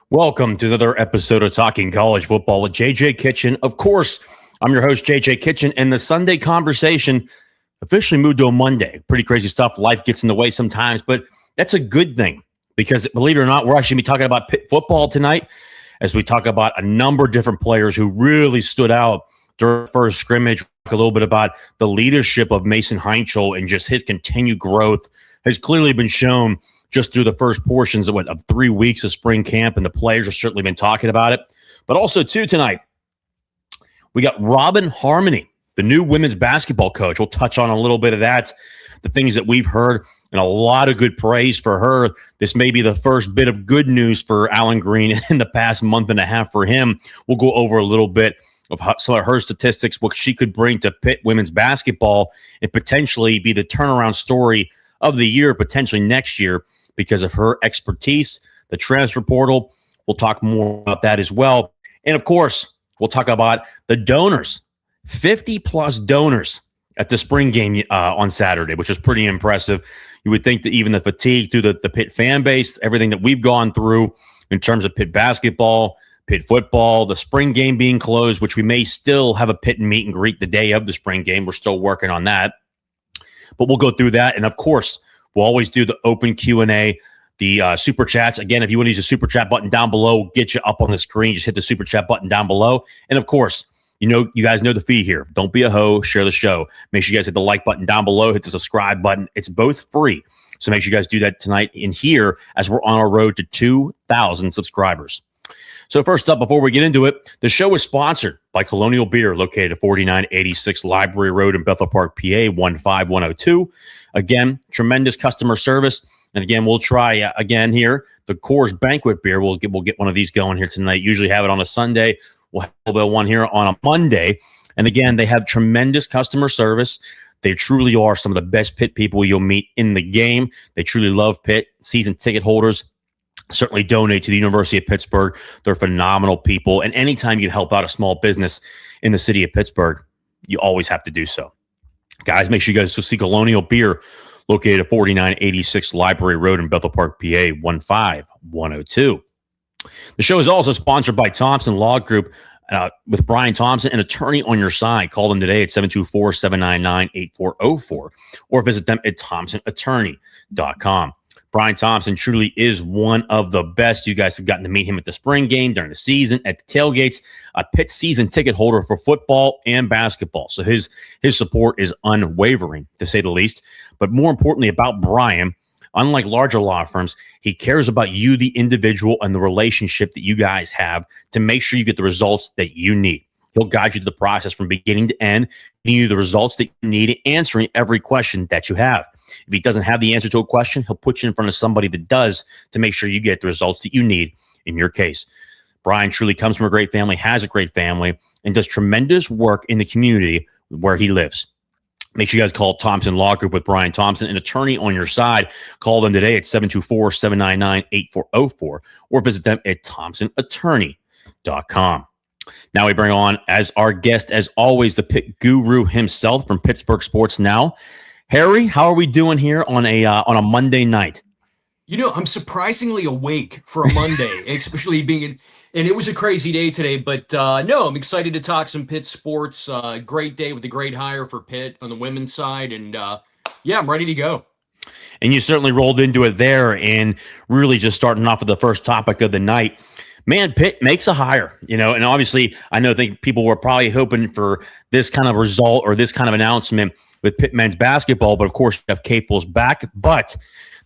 Welcome to another episode of Talking College Football with JJ Kitchen. Of course, I'm your host, JJ Kitchen, and the Sunday conversation officially moved to a Monday. Pretty crazy stuff. Life gets in the way sometimes, but that's a good thing because, believe it or not, we're actually going to be talking about Pitt football tonight as we talk about a number of different players who really stood out during the first scrimmage. Talk a little bit about the leadership of Mason Heinchel and just his continued growth has clearly been shown just through the first portions of 3 weeks of spring camp, and the players have certainly been talking about it. But also, too, tonight, we got Robin Harmony, the new women's basketball coach. We'll touch on a little bit of that, the things that we've heard, and a lot of good praise for her. This may be the first bit of good news for Alan Green in the past month and a half for him. We'll go over a little bit of some of her statistics, what she could bring to Pitt women's basketball, and potentially be the turnaround story of the year, potentially next year, because of her expertise, the transfer portal. We'll talk more about that as well. And of course, we'll talk about the donors, 50 plus donors at the spring game on Saturday, which is pretty impressive. You would think that even the fatigue through the Pitt fan base, everything that we've gone through in terms of Pitt basketball, Pitt football, the spring game being closed, which we may still have a Pitt meet and greet the day of the spring game. We're still working on that. But we'll go through that. And of course, we'll always do the open Q&A, the super chats. Again, if you want to use the super chat button down below, get you up on the screen. Just hit the super chat button down below. And of course, you guys know the fee here. Don't be a hoe. Share the show. Make sure you guys hit the like button down below. Hit the subscribe button. It's both free. So make sure you guys do that tonight in here as we're on our road to 2,000 subscribers. So first up, before we get into it, the show is sponsored by Colonial Beer, located at 4986 Library Road in Bethel Park, PA, 15102. Again, tremendous customer service. And again, we'll try again here, the Coors Banquet Beer. We'll get one of these going here tonight. Usually have it on a Sunday. We'll have a little bit one here on a Monday. And again, they have tremendous customer service. They truly are some of the best Pitt people you'll meet in the game. They truly love Pitt. Season ticket holders certainly donate to the University of Pittsburgh. They're phenomenal people. And anytime you can help out a small business in the city of Pittsburgh, you always have to do so. Guys, make sure you guys see Colonial Beer, located at 4986 Library Road in Bethel Park, PA, 15102. The show is also sponsored by Thompson Law Group with Brian Thompson, an attorney on your side. Call them today at 724-799-8404 or visit them at thompsonattorney.com. Brian Thompson truly is one of the best. You guys have gotten to meet him at the spring game, during the season, at the tailgates, a Pitt season ticket holder for football and basketball. So his support is unwavering, to say the least. But more importantly about Brian, unlike larger law firms, he cares about you, the individual, and the relationship that you guys have to make sure you get the results that you need. He'll guide you through the process from beginning to end, giving you the results that you need, answering every question that you have. If he doesn't have the answer to a question, he'll put you in front of somebody that does to make sure you get the results that you need in your case. Brian truly comes from a great family, has a great family, and does tremendous work in the community where he lives. Make sure you guys call Thompson Law Group with Brian Thompson, an attorney on your side. Call them today at 724-799-8404 or visit them at thompsonattorney.com. Now we bring on, as our guest, as always, the Pitt guru himself from Pittsburgh Sports Now. Harry, how are we doing here on a Monday night? I'm surprisingly awake for a Monday, especially and it was a crazy day today, but no, I'm excited to talk some Pitt sports. Great day with a great hire for Pitt on the women's side, and yeah, I'm ready to go. And you certainly rolled into it there, and really just starting off with the first topic of the night. Man, Pitt makes a hire, and obviously I think people were probably hoping for this kind of result or this kind of announcement with Pitt men's basketball, but of course you have Capel's back. But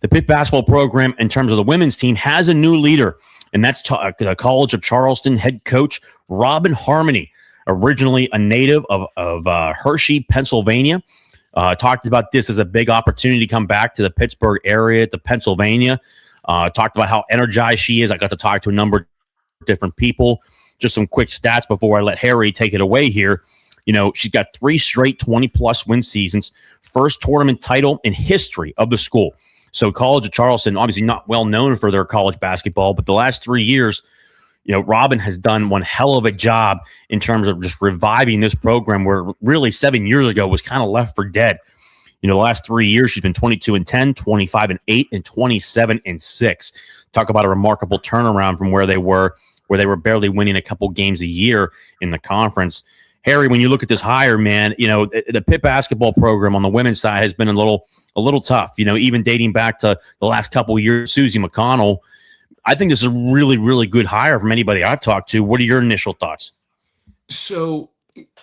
the Pitt basketball program, in terms of the women's team, has a new leader, and that's the College of Charleston head coach Robin Harmony, originally a native of Hershey, Pennsylvania. Talked about this as a big opportunity to come back to the Pittsburgh area, to Pennsylvania. Talked about how energized she is. I got to talk to a number of different people. Just some quick stats before I let Harry take it away here. She's got 3 straight 20-plus win seasons, first tournament title in history of the school. So College of Charleston, obviously not well known for their college basketball, but the last 3 years, Robin has done one hell of a job in terms of just reviving this program where really 7 years ago was kind of left for dead. The last 3 years, she's been 22-10, 25-8, and 27-6. Talk about a remarkable turnaround from where they were barely winning a couple games a year in the conference. Harry, when you look at this hire, man, the Pitt basketball program on the women's side has been a little tough. Even dating back to the last couple of years, Susie McConnell. I think this is a really, really good hire from anybody I've talked to. What are your initial thoughts? So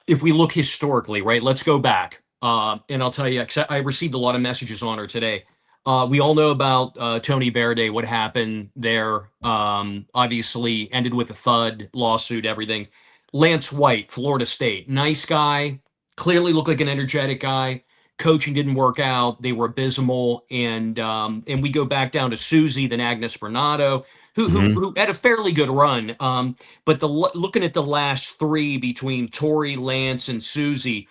if we look historically, right, let's go back. And I'll tell you, 'cause I received a lot of messages on her today. We all know about Tony Verde, what happened there. Obviously ended with a thud, lawsuit, everything. Lance White, Florida State, nice guy, clearly looked like an energetic guy. Coaching didn't work out; they were abysmal. And we go back down to Susie, then Agnes Bernardo, who had a fairly good run. But looking at the last three between Tori, Lance, and Susie,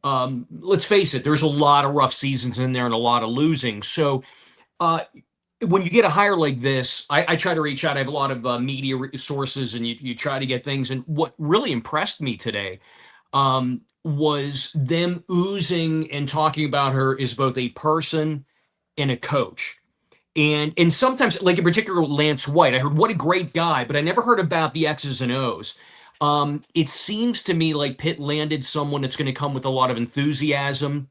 let's face it, there's a lot of rough seasons in there and a lot of losing. So when you get a hire like this, I try to reach out. I have a lot of media sources, and you try to get things. And what really impressed me today was them oozing and talking about her as both a person and a coach. And sometimes, like in particular, Lance White, I heard what a great guy, but I never heard about the X's and O's. It seems to me like Pitt landed someone that's going to come with a lot of enthusiasm,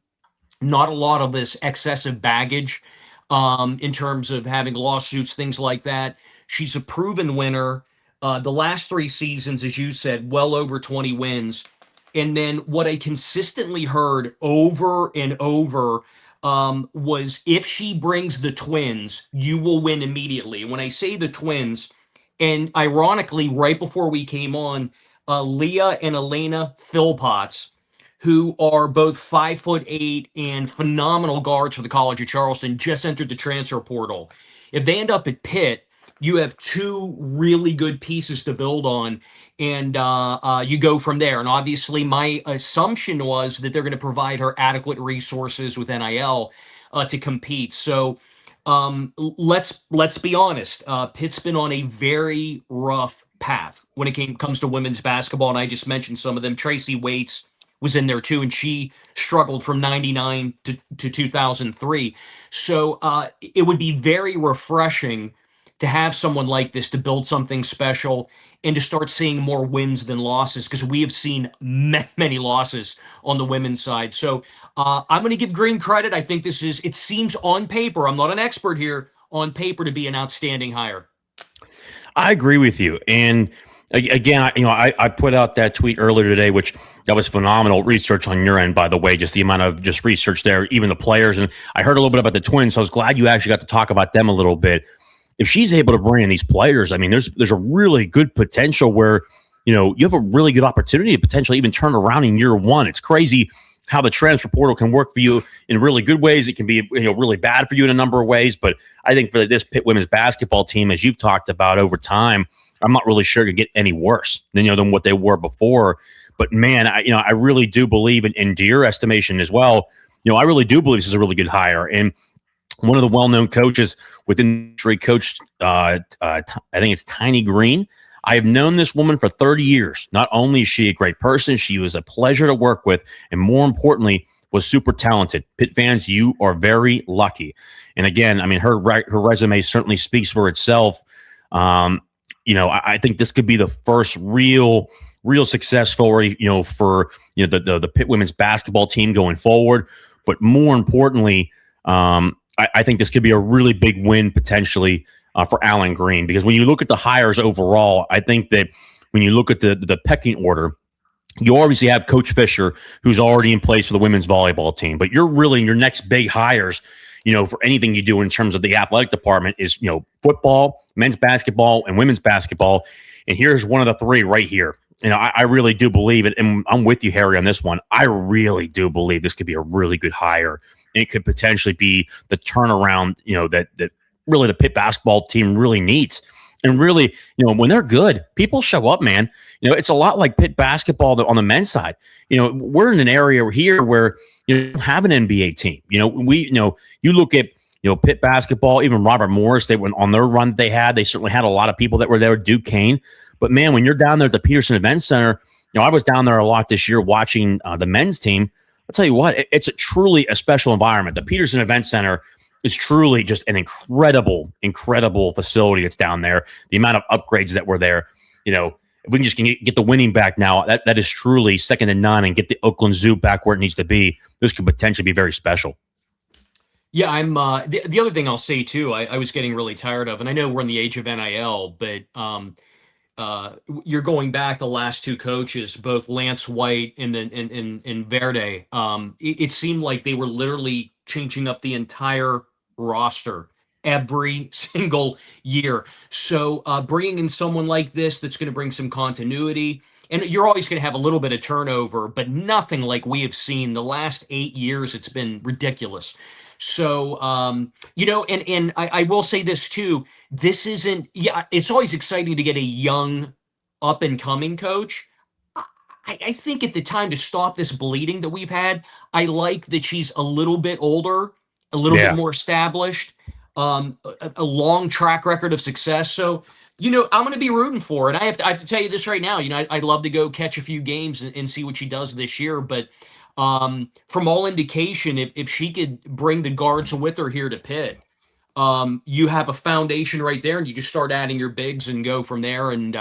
not a lot of this excessive baggage in terms of having lawsuits, things like that. She's a proven winner. The last 3 seasons, as you said, well over 20 wins. And then what I consistently heard over and over was if she brings the twins, you will win immediately. When I say the twins, and ironically, right before we came on, Leah and Elena Philpotts, who are both 5'8" and phenomenal guards for the College of Charleston, just entered the transfer portal. If they end up at Pitt, you have 2 really good pieces to build on, and you go from there. And obviously, my assumption was that they're going to provide her adequate resources with NIL to compete. So let's be honest. Pitt's been on a very rough path when it comes to women's basketball, and I just mentioned some of them. Tracy Waits was in there too, and she struggled from 99 to 2003. So it would be very refreshing to have someone like this to build something special and to start seeing more wins than losses, because we have seen many losses on the women's side. So I'm going to give Green credit. I think it seems on paper, I'm not an expert here, on paper to be an outstanding hire. I agree with you. And again, I put out that tweet earlier today, which that was phenomenal research on your end, by the way, just the amount of just research there, even the players. And I heard a little bit about the twins, so I was glad you actually got to talk about them a little bit. If she's able to bring in these players, I mean, there's a really good potential where, you have a really good opportunity to potentially even turn around in year one. It's crazy how the transfer portal can work for you in really good ways. It can be, really bad for you in a number of ways. But I think for this Pitt women's basketball team, as you've talked about over time, I'm not really sure it could get any worse than what they were before. But man, I really do believe in your estimation as well. I really do believe this is a really good hire. And one of the well-known coaches within the industry, Coach, I think it's Tiny Green. I have known this woman for 30 years. Not only is she a great person, she was a pleasure to work with, and more importantly, was super talented. Pitt fans, you are very lucky. And again, I mean, her resume certainly speaks for itself. I think this could be the first real success story, for the Pitt women's basketball team going forward. But more importantly, I think this could be a really big win potentially for Alan Green, because when you look at the hires overall, I think that when you look at the pecking order, you obviously have Coach Fisher, who's already in place for the women's volleyball team. But you're really your next big hires, for anything you do in terms of the athletic department is, football, men's basketball, and women's basketball. And here's one of the 3 right here. I really do believe it. And I'm with you, Harry, on this one. I really do believe this could be a really good hire. And it could potentially be the turnaround, that really the Pitt basketball team really needs. And really, when they're good, people show up, man. It's a lot like Pitt basketball on the men's side. We're in an area here where you don't have an NBA team. You look at, Pitt basketball, even Robert Morris, they went on their run they had. They certainly had a lot of people that were there, Duke Kane. But man, when you're down there at the Peterson Event Center, I was down there a lot this year watching the men's team. I'll tell you what, it's truly a special environment. The Peterson Event Center is truly just an incredible facility that's down there. The amount of upgrades that were there, if we can just get the winning back now, that is truly second to none, and get the Oakland Zoo back where it needs to be. This could potentially be very special. Yeah, I'm the other thing I'll say too, I was getting really tired of, and I know we're in the age of NIL, but you're going back the last two coaches, both Lance White and then in Verde. It seemed like they were literally changing up the entire roster every single year. So bringing in someone like this that's going to bring some continuity, and you're always going to have a little bit of turnover, but nothing like we have seen the last 8 years. It's been ridiculous. So, and I will say this too. This isn't, yeah, it's always exciting to get a young up and coming coach. I think at the time to stop this bleeding that we've had, I like that she's a little bit older, a little bit more established, a long track record of success. So, I'm going to be rooting for it. I have to tell you this right now. I'd love to go catch a few games and see what she does this year. But from all indication, if she could bring the guards with her here to Pitt, you have a foundation right there, and you just start adding your bigs and go from there. And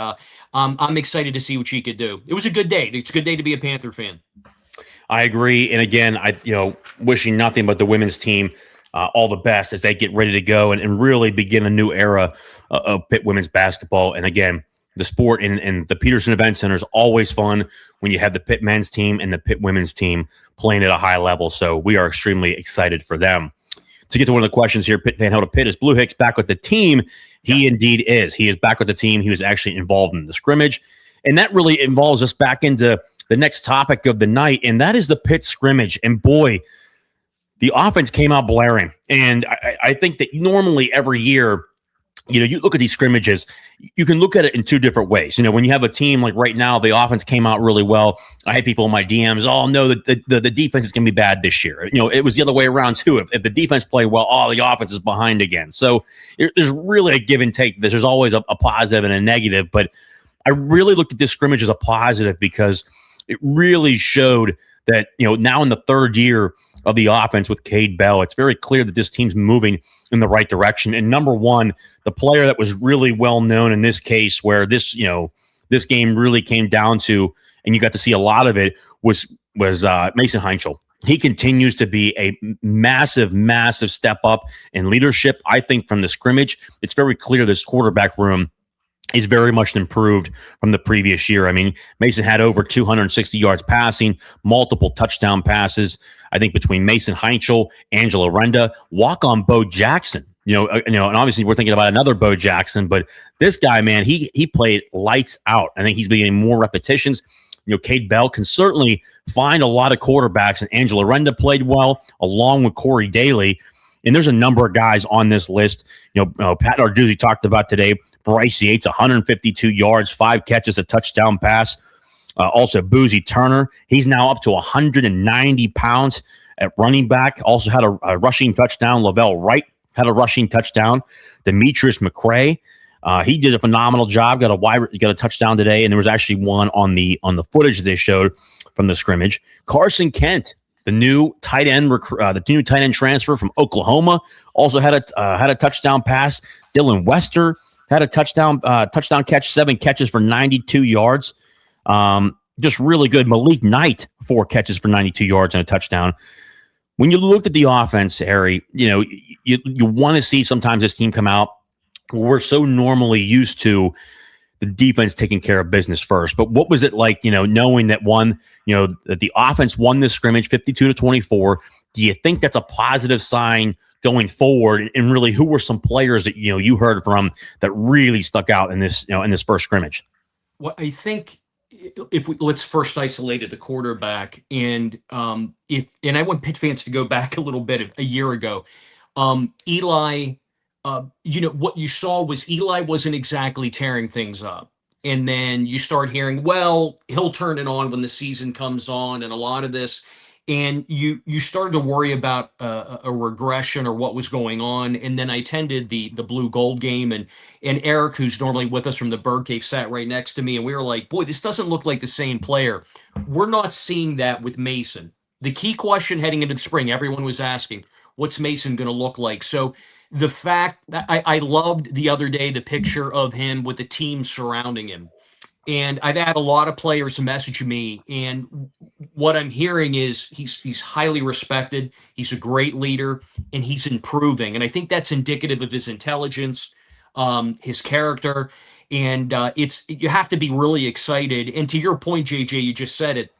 I'm excited to see what she could do. It was a good day. It's a good day to be a Panther fan. I agree. And again, wishing nothing but the women's team all the best as they get ready to go and really begin a new era of Pitt women's basketball. And again, the sport and the Peterson Event Center is always fun when you have the Pitt men's team and the Pitt women's team playing at a high level. So we are extremely excited for them. To get to one of the questions here, Pitt fan, how to Pitt, is Blue Hicks back with the team? He indeed is. He is back with the team. He was actually involved in the scrimmage. And that really involves us back into the next topic of the night, and that is the Pitt scrimmage. And boy, the offense came out blaring. And I think that normally every year, you look at these scrimmages, you can look at it in two different ways. When you have a team like right now, the offense came out really well. I had people in my DMs, oh, no, the defense is going to be bad this year. It was the other way around, too. If the defense played well, the offense is behind again. So there's really a give and take. There's always a positive and a negative. But I really looked at this scrimmage as a positive because it really showed that, now in the third year of the offense with Cade Bell, it's very clear that this team's moving in the right direction. And number one, the player that was really well known in this case, where this game really came down to, and you got to see a lot of it, was Mason Heinschel. He continues to be a massive step up in leadership. I think from the scrimmage, it's very clear this quarterback room is very much improved from the previous year. I mean, Mason had over 260 yards passing, multiple touchdown passes. I think between Mason Heinschel, Angela Renda, walk-on Bo Jackson, and obviously we're thinking about another Bo Jackson, but this guy, man, he played lights out. I think he's been getting more repetitions. Cade Bell can certainly find a lot of quarterbacks, and Angela Renda played well along with Corey Daly. And there's a number of guys on this list. Pat Narduzzi talked about today. Bryce Yates, 152 yards, 5 catches, a touchdown pass. Also, Boozy Turner, he's now up to 190 pounds at running back. Also had a rushing touchdown. Lavelle Wright had a rushing touchdown. Demetrius McCray, he did a phenomenal job. Got a touchdown today, and there was actually one on the footage they showed from the scrimmage. Carson Kent, the new tight end transfer from Oklahoma, also had a touchdown pass. Dylan Wester had a touchdown catch, 7 catches for 92 yards. Just really good. Malik Knight, 4 catches for 92 yards and a touchdown. When you looked at the offense, Harry, you want to see sometimes this team come out. We're so normally used to the defense taking care of business first. But what was it like, knowing that that the offense won this scrimmage 52-24? Do you think that's a positive sign going forward? And really, who were some players that you heard from that really stuck out in this first scrimmage? Well, I think let's first isolate it, the quarterback, and I want Pitt fans to go back a little bit a year ago. Eli, what you saw was Eli wasn't exactly tearing things up. And then you start hearing, well, he'll turn it on when the season comes on, and a lot of this. And you started to worry about a regression or what was going on. And then I attended the blue gold game, and Eric, who's normally with us from the Bird Cave, sat right next to me, and we were like, boy, this doesn't look like the same player. We're not seeing that with Mason. The key question heading into the spring, everyone was asking, what's Mason going to look like? So the fact that I loved the other day the picture of him with the team surrounding him. And I've had a lot of players message me, and what I'm hearing is he's highly respected. He's a great leader, and he's improving. And I think that's indicative of his intelligence, his character, and it's you have to be really excited. And to your point, JJ, you just said it.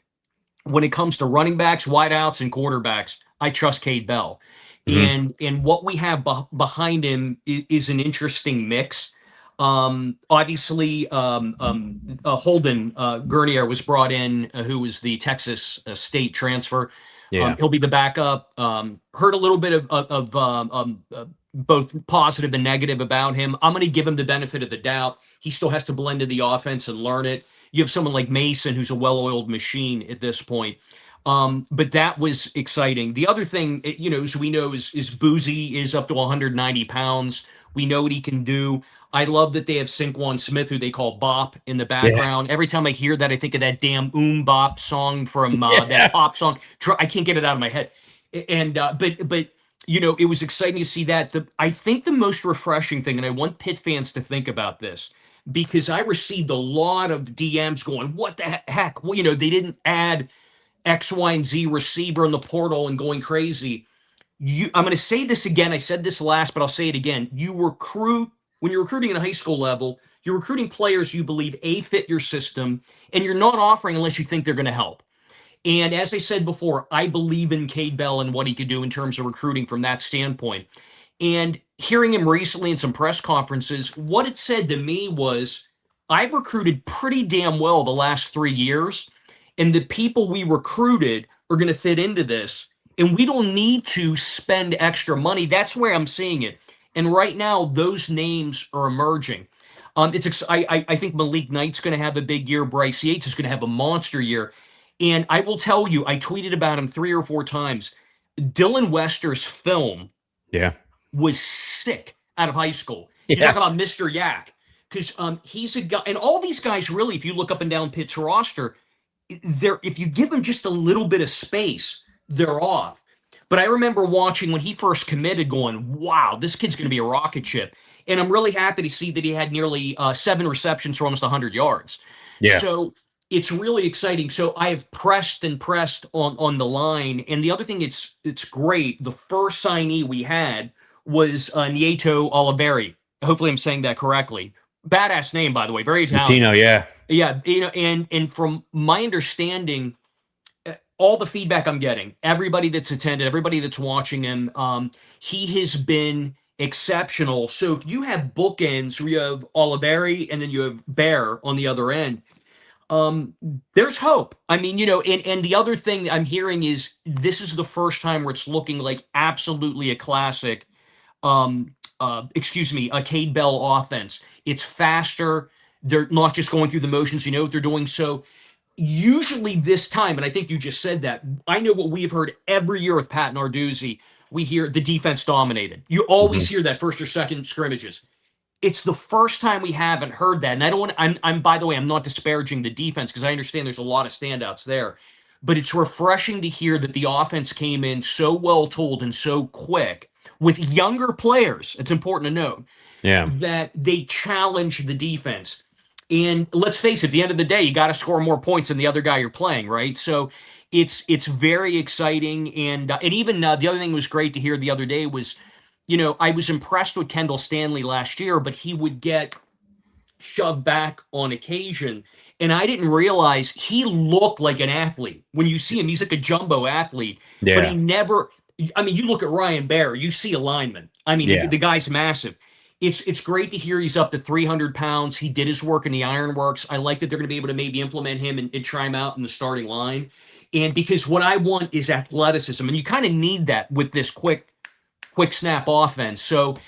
When it comes to running backs, wideouts, and quarterbacks, I trust Cade Bell. Mm-hmm. And what we have behind him is an interesting mix. Obviously, Holden Gurnier was brought in, who was the Texas State transfer. Yeah. He'll be the backup. Heard a little bit of both positive and negative about him. I'm going to give him the benefit of the doubt. He still has to blend in the offense and learn it. You have someone like Mason, who's a well-oiled machine at this point. But that was exciting. The other thing, as we know, is Boozy is up to 190 pounds. We know what he can do. I love that they have Sinquan Smith, who they call Bop, in the background. Every time I hear that, I think of that damn Bop song from that pop song. I can't get it out of my head. And but it was exciting to see that. I think the most refreshing thing, and I want Pitt fans to think about this, because I received a lot of DMs going, "What the heck?" Well, they didn't add X, Y, and Z receiver in the portal and going crazy. I'm going to say this again. I said this last, but I'll say it again. When you're recruiting at a high school level, you're recruiting players you believe fit your system, and you're not offering unless you think they're going to help. And as I said before, I believe in Cade Bell and what he could do in terms of recruiting from that standpoint. And hearing him recently in some press conferences, what it said to me was, I've recruited pretty damn well the last 3 years, and the people we recruited are going to fit into this, and we don't need to spend extra money. That's where I'm seeing it. And right now, those names are emerging. I think Malik Knight's going to have a big year. Bryce Yates is going to have a monster year. And I will tell you, I tweeted about him 3 or 4 times. Dylan Wester's film was sick out of high school. You talk about Mr. Yak, because he's a guy, and all these guys really, if you look up and down Pitt's roster, if you give them just a little bit of space, they're off. But I remember watching when he first committed going, wow, this kid's going to be a rocket ship. And I'm really happy to see that he had nearly 7 receptions for almost 100 yards. Yeah. So it's really exciting. So I have pressed and pressed on the line. And the other thing, it's great. The first signee we had was Nieto Oliveri. Hopefully I'm saying that correctly. Badass name, by the way. Very Italian. Latino, yeah. Yeah, and from my understanding, all the feedback I'm getting, everybody that's attended, everybody that's watching him, he has been exceptional. So if you have bookends where you have Oliveri and then you have Bear on the other end, there's hope. I mean, and the other thing I'm hearing is this is the first time where it's looking like absolutely a classic, a Cade Bell offense. It's faster. They're not just going through the motions. You know what they're doing. So usually this time, and I think you just said that, I know what we've heard every year with Pat Narduzzi, we hear the defense dominated. You always hear that first or second scrimmages. It's the first time we haven't heard that. And I don't want I'm by the way, I'm not disparaging the defense because I understand there's a lot of standouts there. But it's refreshing to hear that the offense came in so well told and so quick with younger players. It's important to note that they challenge the defense. And let's face it, at the end of the day, you got to score more points than the other guy you're playing, right? So it's very exciting. And even the other thing was great to hear the other day was, I was impressed with Kendall Stanley last year, but he would get shoved back on occasion. And I didn't realize he looked like an athlete. When you see him, he's like a jumbo athlete. Yeah. But he never, you look at Ryan Bear, you see a lineman. The guy's massive. It's great to hear he's up to 300 pounds. He did his work in the Ironworks. I like that they're going to be able to maybe implement him and try him out in the starting line. And because what I want is athleticism, and you kind of need that with this quick snap offense. So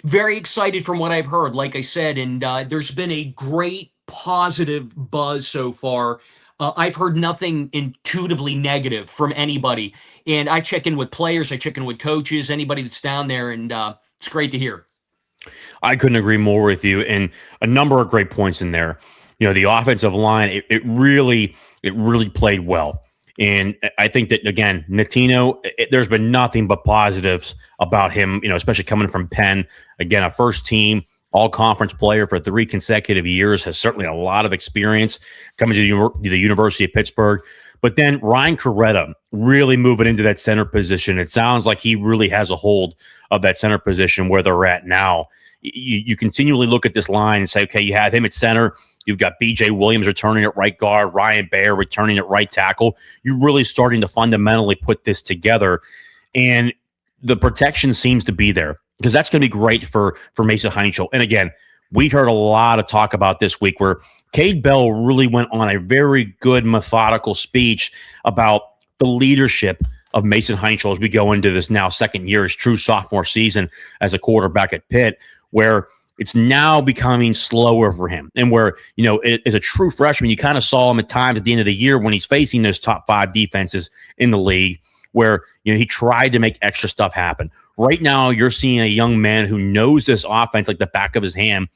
very excited from what I've heard, like I said, and there's been a great positive buzz so far. I've heard nothing intuitively negative from anybody. And I check in with players, I check in with coaches, anybody that's down there, and it's great to hear. I couldn't agree more with you. And a number of great points in there. The offensive line, it really played well. And I think that, again, Natino, there's been nothing but positives about him, especially coming from Penn. Again, a first team all-conference player for 3 consecutive years, has certainly a lot of experience coming to the University of Pittsburgh. But then Ryan Coretta really moving into that center position. It sounds like he really has a hold of that center position where they're at now. You continually look at this line and say, okay, you have him at center. You've got B.J. Williams returning at right guard, Ryan Baer returning at right tackle. You're really starting to fundamentally put this together. And the protection seems to be there because that's going to be great for Mason Heinschel. And again, we heard a lot of talk about this week where Cade Bell really went on a very good methodical speech about the leadership of Mason Heinschel as we go into this now second year, his true sophomore season as a quarterback at Pitt, where it's now becoming slower for him. And where, as a true freshman, you kind of saw him at times at the end of the year when he's facing those top 5 defenses in the league where, he tried to make extra stuff happen. Right now, you're seeing a young man who knows this offense like the back of his hand.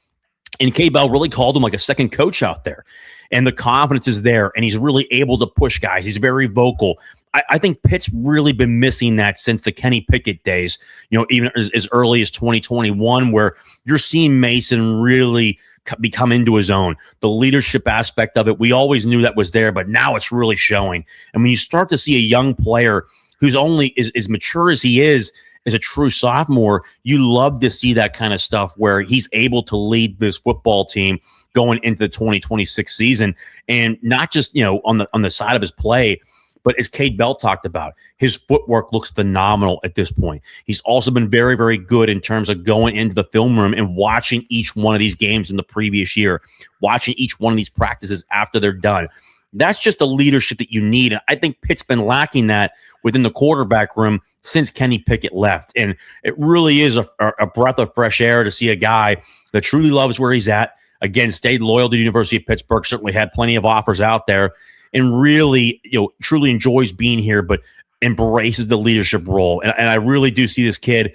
And Cade Bell really called him like a second coach out there. And the confidence is there, and he's really able to push guys. He's very vocal. I think Pitt's really been missing that since the Kenny Pickett days, even as early as 2021, where you're seeing Mason really become into his own. The leadership aspect of it, we always knew that was there, but now it's really showing. And when you start to see a young player who's only as mature as he is, as a true sophomore, you love to see that kind of stuff where he's able to lead this football team going into the 2026 season. And not just, on the side of his play, but as Cade Bell talked about, his footwork looks phenomenal at this point. He's also been very, very good in terms of going into the film room and watching each one of these games in the previous year, watching each one of these practices after they're done. That's just the leadership that you need. And I think Pitt's been lacking that within the quarterback room since Kenny Pickett left. And it really is a breath of fresh air to see a guy that truly loves where he's at. Again, stayed loyal to the University of Pittsburgh, certainly had plenty of offers out there, and really, truly enjoys being here, but embraces the leadership role. And I really do see this kid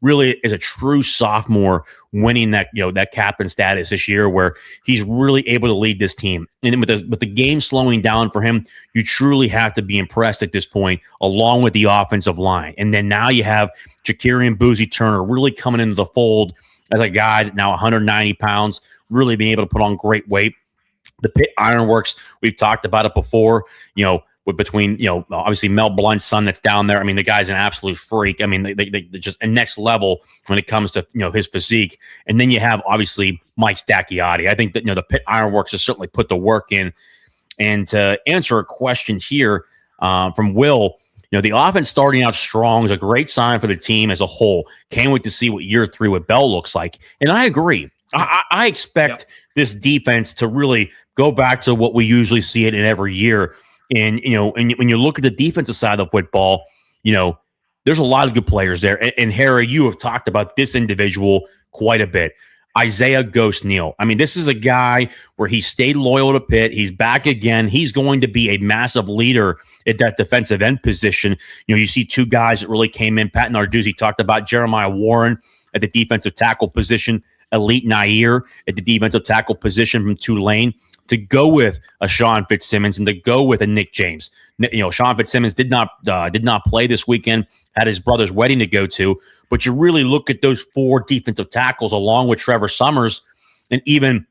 really as a true sophomore winning that, that captain status this year, where he's really able to lead this team. And with the game slowing down for him, you truly have to be impressed at this point, along with the offensive line. And then now you have Jakarian Boozy Turner really coming into the fold as a guy now 190 pounds, really being able to put on great weight. The Pitt Ironworks, we've talked about it before, between, obviously Mel Blunt's son that's down there. I mean, the guy's an absolute freak. I mean, they just a next level when it comes to, his physique. And then you have, obviously, Mike Stacchiotti. I think that, the Pitt Ironworks has certainly put the work in. And to answer a question here from Will, the offense starting out strong is a great sign for the team as a whole. Can't wait to see what year 3 with Bell looks like. And I agree. I expect this defense to really go back to what we usually see it in every year. And, and when you look at the defensive side of football, there's a lot of good players there. And Harry, you have talked about this individual quite a bit. Isaiah Ghost Neal. I mean, this is a guy where he stayed loyal to Pitt. He's back again. He's going to be a massive leader at that defensive end position. You see 2 guys that really came in. Pat Narduzzi talked about Jeremiah Warren at the defensive tackle position, Elite Nair at the defensive tackle position from Tulane, to go with a Sean Fitzsimmons and to go with a Nick James. Sean Fitzsimmons did not play this weekend, had his brother's wedding to go to, but you really look at those 4 defensive tackles along with Trevor Summers, and even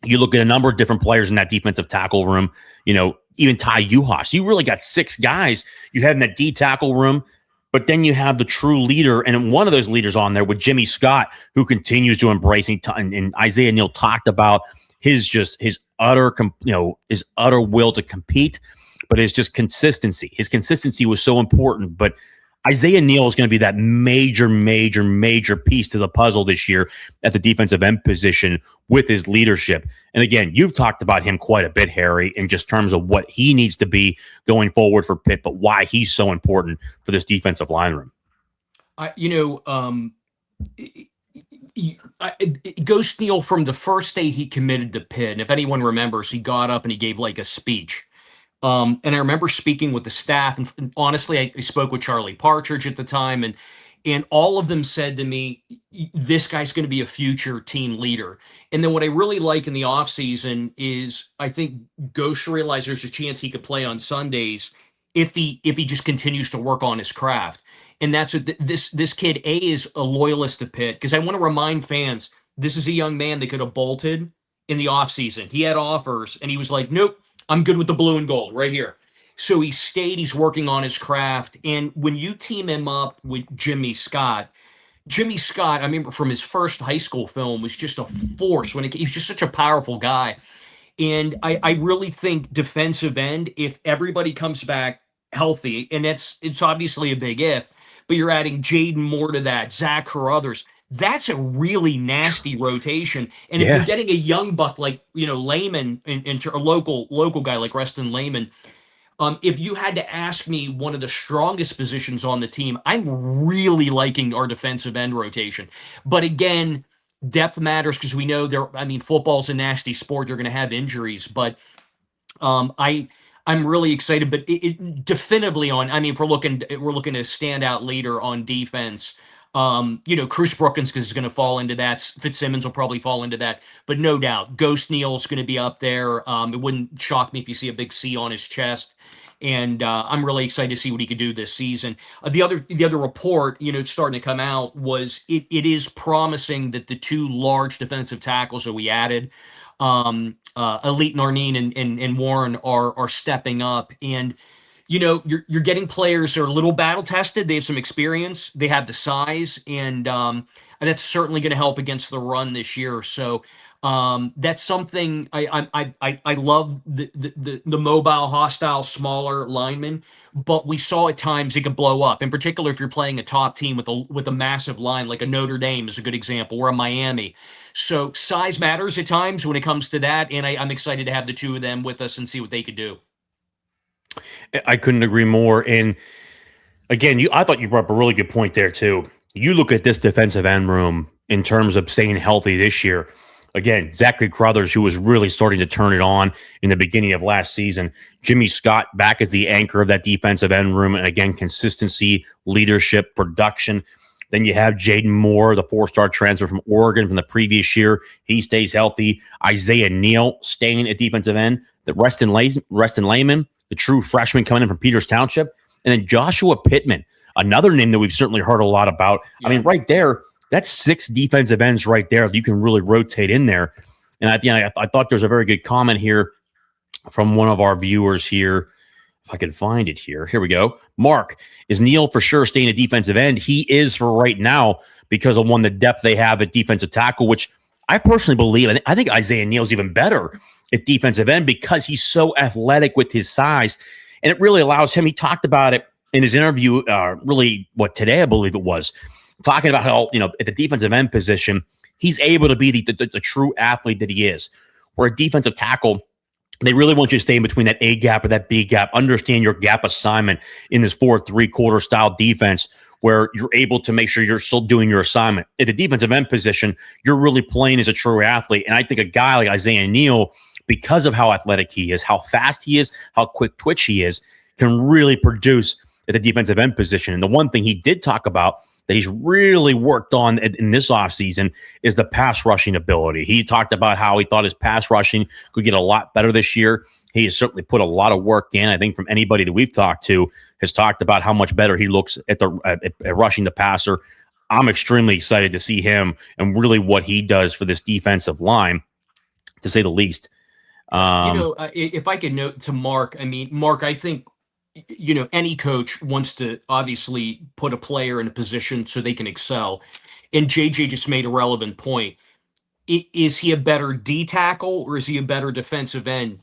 you look at a number of different players in that defensive tackle room, even Ty Uhas. You really got 6 guys you had in that D tackle room. But then you have the true leader, and one of those leaders on there with Jimmy Scott, who continues to embrace. And Isaiah Neal talked about his utter will to compete, but his just consistency. His consistency was so important. But Isaiah Neal is going to be that major, major, major piece to the puzzle this year at the defensive end position with his leadership. And again, you've talked about him quite a bit, Harry, in just terms of what he needs to be going forward for Pitt, but why he's so important for this defensive line room. Ghost Neal, from the first day he committed to Pitt, and if anyone remembers, he got up and he gave like a speech. And I remember speaking with the staff, and honestly, I spoke with Charlie Partridge at the time, and all of them said to me, this guy's going to be a future team leader. And then what I really like in the offseason is I think Ghost realized there's a chance he could play on Sundays. if he just continues to work on his craft. And that's what this kid is a loyalist to Pitt, because I want to remind fans this is a young man that could have bolted in the offseason. He had offers and he was like, nope, I'm good with the blue and gold right here. So he stayed, he's working on his craft. And when you team him up with Jimmy Scott, I remember from his first high school film, was just a force he was just such a powerful guy. And I really think defensive end, if everybody comes back healthy, and it's obviously a big if, but you're adding Jaden Moore to that, Zach Carruthers. That's a really nasty rotation. And if you're Yeah. getting a young buck like Lehman, and a local guy like Reston Lehman, if you had to ask me one of the strongest positions on the team, I'm really liking our defensive end rotation. But again, depth matters because we know football's a nasty sport. You're going to have injuries, but I'm really excited. But definitively if we're looking at a standout leader on defense. Cruz Brookins is going to fall into that. Fitzsimmons will probably fall into that, but no doubt, Ghost Neal's going to be up there. It wouldn't shock me if you see a big C on his chest, and I'm really excited to see what he could do this season. The other report, it's starting to come out, was it is promising that the two large defensive tackles that we added, Elite Narnine and Warren, are stepping up. And you're getting players who are a little battle tested. They have some experience. They have the size, and that's certainly going to help against the run this year. So that's something I love, the mobile, hostile, smaller linemen. But we saw at times it could blow up. In particular, if you're playing a top team with a massive line, like a Notre Dame is a good example, or a Miami. So size matters at times when it comes to that, and I'm excited to have the two of them with us and see what they could do. I couldn't agree more. And again, I thought you brought up a really good point there too. You look at this defensive end room in terms of staying healthy this year. Again, Zachary Crothers, who was really starting to turn it on in the beginning of last season. Jimmy Scott back as the anchor of that defensive end room. And again, consistency, leadership, production. Then you have Jaden Moore, the 4-star transfer from Oregon from the previous year. He stays healthy. Isaiah Neal staying at defensive end. The Reston Lehman, the true freshman coming in from Peters Township. And then Joshua Pittman, another name that we've certainly heard a lot about. Yeah. I mean, right there, that's 6 defensive ends right there that you can really rotate in there. And I thought there's a very good comment here from one of our viewers here. If I can find it here. Here we go. Mark, is Neal for sure staying at defensive end? He is for right now because of the depth they have at defensive tackle, which I personally believe. I think Isaiah Neal's even better at defensive end because he's so athletic with his size. And it really allows him. He talked about it in his interview, today, I believe it was, talking about how, at the defensive end position, he's able to be the true athlete that he is. Where a defensive tackle, they really want you to stay in between that A gap or that B gap, understand your gap assignment in this 4-3-quarter style defense where you're able to make sure you're still doing your assignment. At the defensive end position, you're really playing as a true athlete. And I think a guy like Isaiah Neal, because of how athletic he is, how fast he is, how quick twitch he is, can really produce at the defensive end position. And the one thing he did talk about that he's really worked on in this offseason is the pass rushing ability. He talked about how he thought his pass rushing could get a lot better this year. He has certainly put a lot of work in. I think from anybody that we've talked to has talked about how much better he looks at rushing the passer. I'm extremely excited to see him and really what he does for this defensive line, to say the least. If I could note to Mark, Mark, I think, any coach wants to obviously put a player in a position so they can excel. And JJ just made a relevant point. Is he a better D tackle or is he a better defensive end?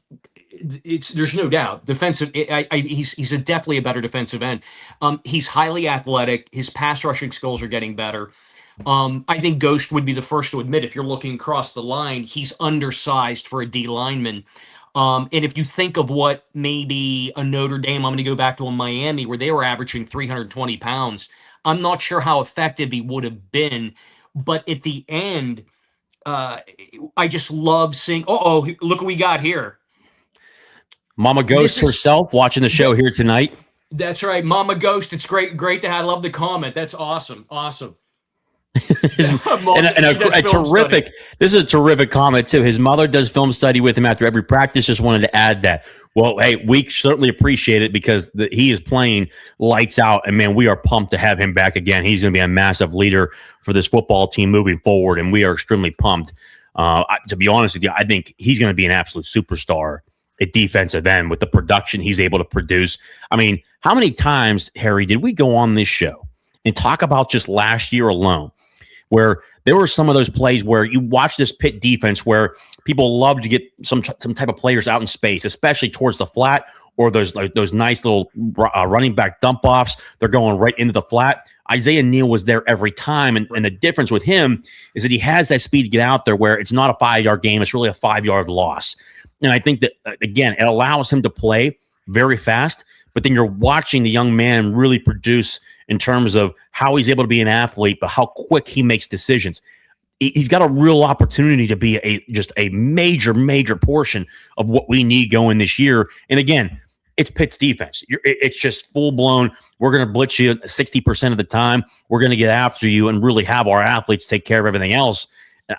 There's no doubt defensive. He's definitely a better defensive end. He's highly athletic. His pass rushing skills are getting better. I think Ghost would be the first to admit, if you're looking across the line, he's undersized for a D lineman. And if you think of what maybe a Notre Dame, I'm going to go back to a Miami where they were averaging 320 pounds. I'm not sure how effective he would have been, but at the end, I just love seeing, look what we got here. Mama Ghost herself watching the show here tonight. That's right. Mama Ghost. It's great to have. I love the comment. That's awesome. Awesome. A terrific. This is a terrific comment too. His mother does film study with him after every practice. Just wanted to add that. Well, hey, we certainly appreciate it because he is playing lights out, and man, we are pumped to have him back again. He's going to be a massive leader for this football team moving forward, and we are extremely pumped. To be honest with you, I think he's going to be an absolute superstar at defensive end with the production he's able to produce. I mean, how many times, Harry, did we go on this show and talk about just last year alone, where there were some of those plays where you watch this Pitt defense where people love to get some type of players out in space, especially towards the flat or those nice little running back dump offs. They're going right into the flat. Isaiah Neal was there every time. And the difference with him is that he has that speed to get out there where it's not a 5-yard game. It's really a 5-yard loss. And I think that, again, it allows him to play very fast, but then you're watching the young man really produce in terms of how he's able to be an athlete, but how quick he makes decisions. He's got a real opportunity to be just a major, major portion of what we need going this year. And again, it's Pitt's defense. It's just full blown. We're going to blitz you 60% of the time. We're going to get after you and really have our athletes take care of everything else.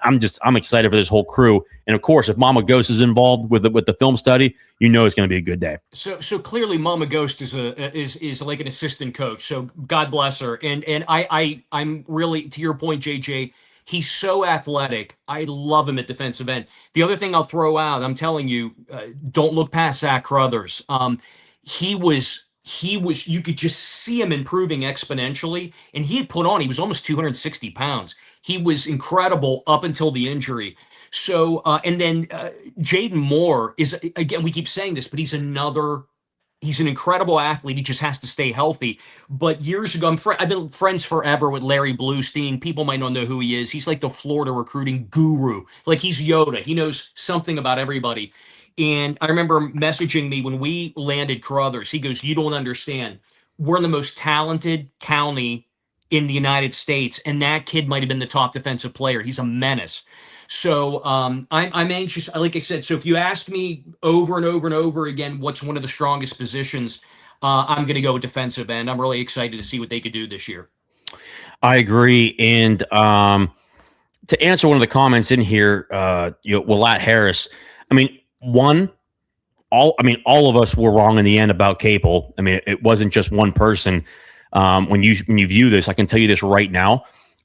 I'm excited for this whole crew. And of course, if Mama Ghost is involved with the film study, you know it's going to be a good day. So clearly Mama Ghost is like an assistant coach. So God bless her. And I'm really, to your point, JJ, he's so athletic. I love him at defensive end. The other thing I'll throw out, I'm telling you, don't look past Zach Crothers. He was, you could just see him improving exponentially. And he was almost 260 pounds. He was incredible up until the injury. So, and then Jaden Moore is, again, we keep saying this, but he's an incredible athlete. He just has to stay healthy. But years ago, I've been friends forever with Larry Bluestein. People might not know who he is. He's like the Florida recruiting guru. Like he's Yoda. He knows something about everybody. And I remember messaging me when we landed Crothers. He goes, "You don't understand. We're the most talented county in the United States, and that kid might have been the top defensive player. He's a menace." So I'm anxious. Like I said, so if you ask me over and over and over again, what's one of the strongest positions, I'm going to go with defensive end. I'm really excited to see what they could do this year. I agree. And to answer one of the comments in here, Willett Harris, I mean, all of us were wrong in the end about Capel. I mean, it wasn't just one person. When you view this, I can tell you this right now.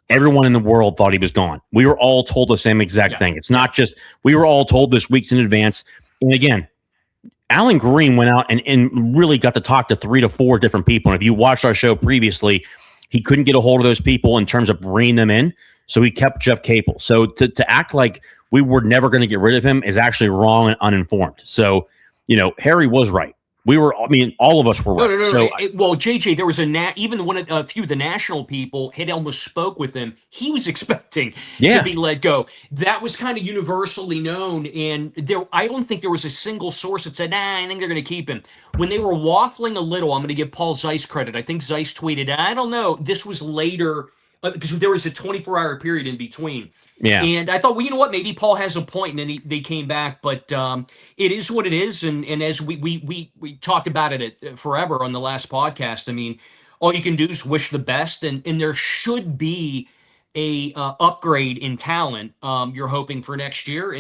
Everyone in the world thought he was gone. We were all told the same exact thing. It's not just, we were all told this weeks in advance. And again, Alan Green went out and really got to talk to 3 to 4 different people. And if you watched our show previously, he couldn't get a hold of those people in terms of bringing them in. So he kept Jeff Capel. So to act like we were never going to get rid of him is actually wrong and uninformed. So, Harry was right. All of us were right. No. Well, JJ, there was even a few of the national people had almost spoke with him. He was expecting to be let go. That was kind of universally known. And I don't think there was a single source that said, I think they're going to keep him. When they were waffling a little, I'm going to give Paul Zeiss credit. I think Zeiss tweeted, I don't know, this was later because there was a 24-hour period in between. Yeah. And I thought, well, you know what? Maybe Paul has a point, and then they came back. But it is what it is. And as we talked about it forever on the last podcast, I mean, all you can do is wish the best. And there should be a upgrade in talent you're hoping for next year.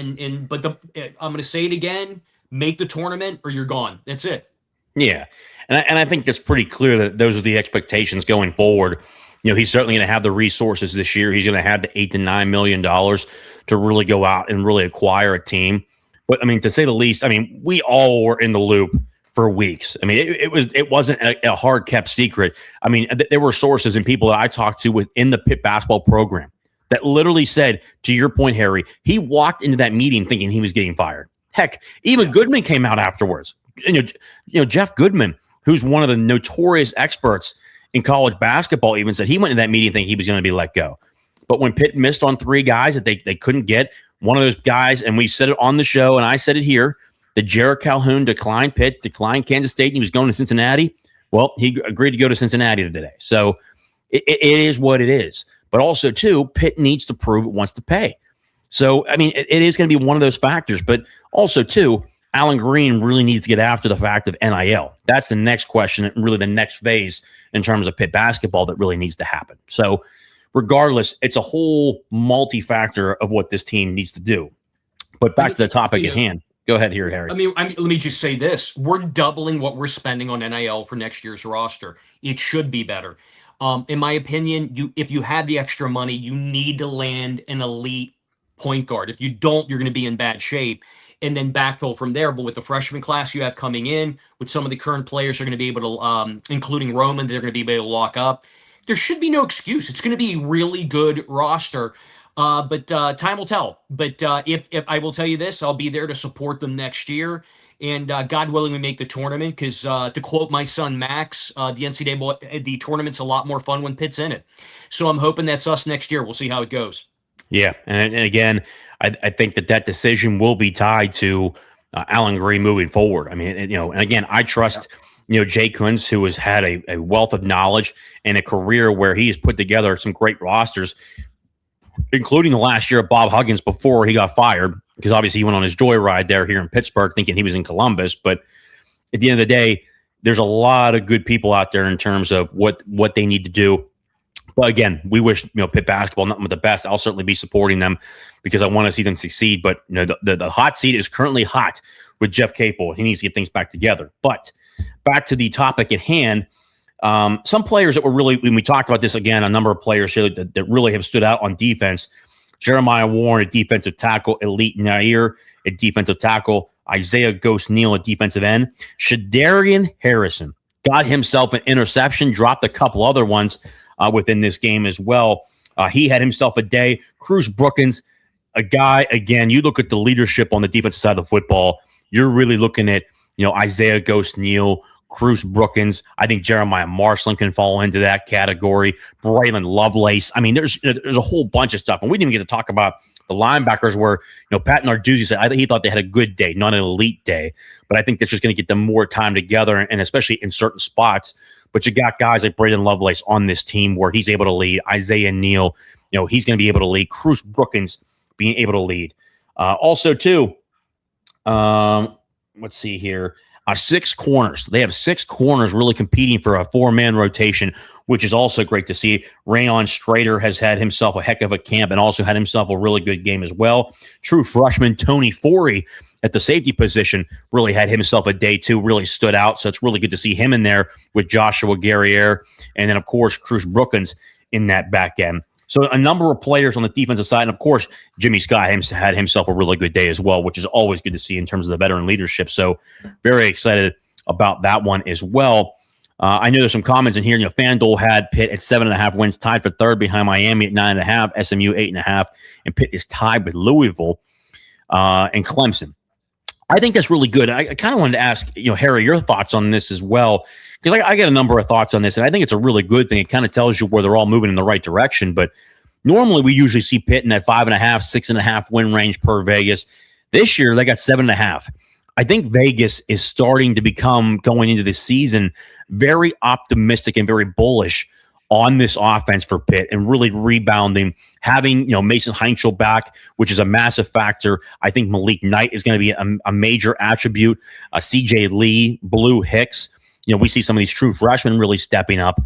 But I'm going to say it again, make the tournament or you're gone. That's it. Yeah. And I think it's pretty clear that those are the expectations going forward. He's certainly going to have the resources this year. He's going to have the $8 to $9 million to really go out and really acquire a team. But to say the least, we all were in the loop for weeks. It wasn't a hard kept secret. There were sources and people that I talked to within the Pitt basketball program that literally said, to your point, Harry, he walked into that meeting thinking he was getting fired. Heck, even Goodman came out afterwards. Jeff Goodman, who's one of the notorious experts in college basketball, even said he went to that meeting thinking he was going to be let go. But when Pitt missed on 3 guys that they couldn't get, one of those guys, and we said it on the show, and I said it here, that Jarrett Calhoun declined Pitt, declined Kansas State, and he was going to Cincinnati. Well, he agreed to go to Cincinnati today. So it is what it is. But also, too, Pitt needs to prove it wants to pay. So, it is going to be one of those factors. But also, too, Alan Green really needs to get after the fact of NIL. That's the next question and really the next phase in terms of Pitt basketball that really needs to happen. So regardless, it's a whole multi-factor of what this team needs to do. But back to the topic at hand. Go ahead here, Harry. Let me just say this. We're doubling what we're spending on NIL for next year's roster. It should be better. In my opinion, if you have the extra money, you need to land an elite point guard. If you don't, you're going to be in bad shape. And then backfill from there. But with the freshman class you have coming in, with some of the current players are going to be able to, including Roman, they're going to be able to lock up. There should be no excuse. It's going to be a really good roster. But time will tell. But if I will tell you this, I'll be there to support them next year. And God willing, we make the tournament because to quote my son Max, the NCAA, the tournament's a lot more fun when Pitt's in it. So I'm hoping that's us next year. We'll see how it goes. Yeah, and again, I think that decision will be tied to Alan Green moving forward. I mean, and again, I trust Jay Kuntz, who has had a wealth of knowledge and a career where he has put together some great rosters, including the last year of Bob Huggins before he got fired, because obviously he went on his joyride there here in Pittsburgh thinking he was in Columbus. But at the end of the day, there's a lot of good people out there in terms of what they need to do. But again, we wish Pitt basketball nothing but the best. I'll certainly be supporting them because I want to see them succeed. But the hot seat is currently hot with Jeff Capel. He needs to get things back together. But back to the topic at hand, some players that were really, when we talked about this again, a number of players here that really have stood out on defense. Jeremiah Warren at defensive tackle, Elite Nair at defensive tackle, Isaiah Ghost Neal at defensive end. Shadarian Harrison got himself an interception, dropped a couple other ones within this game as well. He had himself a day. Cruz Brookins, a guy, again, you look at the leadership on the defensive side of the football, you're really looking at, Isaiah Ghost Neal, Cruz Brookins. I think Jeremiah Marshland can fall into that category. Braylon Lovelace. I mean, there's a whole bunch of stuff. And we didn't even get to talk about the linebackers where, Pat Narduzzi said he thought they had a good day, not an elite day. But I think that's just going to get them more time together, and especially in certain spots. But you got guys like Braylon Lovelace on this team where he's able to lead. Isaiah Neal, he's going to be able to lead. Cruz Brookins being able to lead. Also, too, let's see here. 6 corners. They have 6 corners really competing for a 4-man rotation, which is also great to see. Rayon Strader has had himself a heck of a camp and also had himself a really good game as well. True freshman Tony Forey at the safety position really had himself a day too, really stood out. So it's really good to see him in there with Joshua Guerriere. And then, of course, Cruz Brookins in that back end. So a number of players on the defensive side. And, of course, Jimmy Scott had himself a really good day as well, which is always good to see in terms of the veteran leadership. So very excited about that one as well. I know there's some comments in here. FanDuel had Pitt at 7.5 wins, tied for third behind Miami at 9.5, SMU 8.5, and Pitt is tied with Louisville and Clemson. I think that's really good. I kind of wanted to ask, Harry, your thoughts on this as well, because I get a number of thoughts on this, and I think it's a really good thing. It kind of tells you where they're all moving in the right direction. But normally we usually see Pitt in that 5.5, 6.5 win range per Vegas. This year they got 7.5. I think Vegas is starting to become, going into this season, very optimistic and very bullish on this offense for Pitt and really rebounding, having Mason Heinschel back, which is a massive factor. I think Malik Knight is going to be a major attribute. CJ Lee, Blue Hicks. We see some of these true freshmen really stepping up.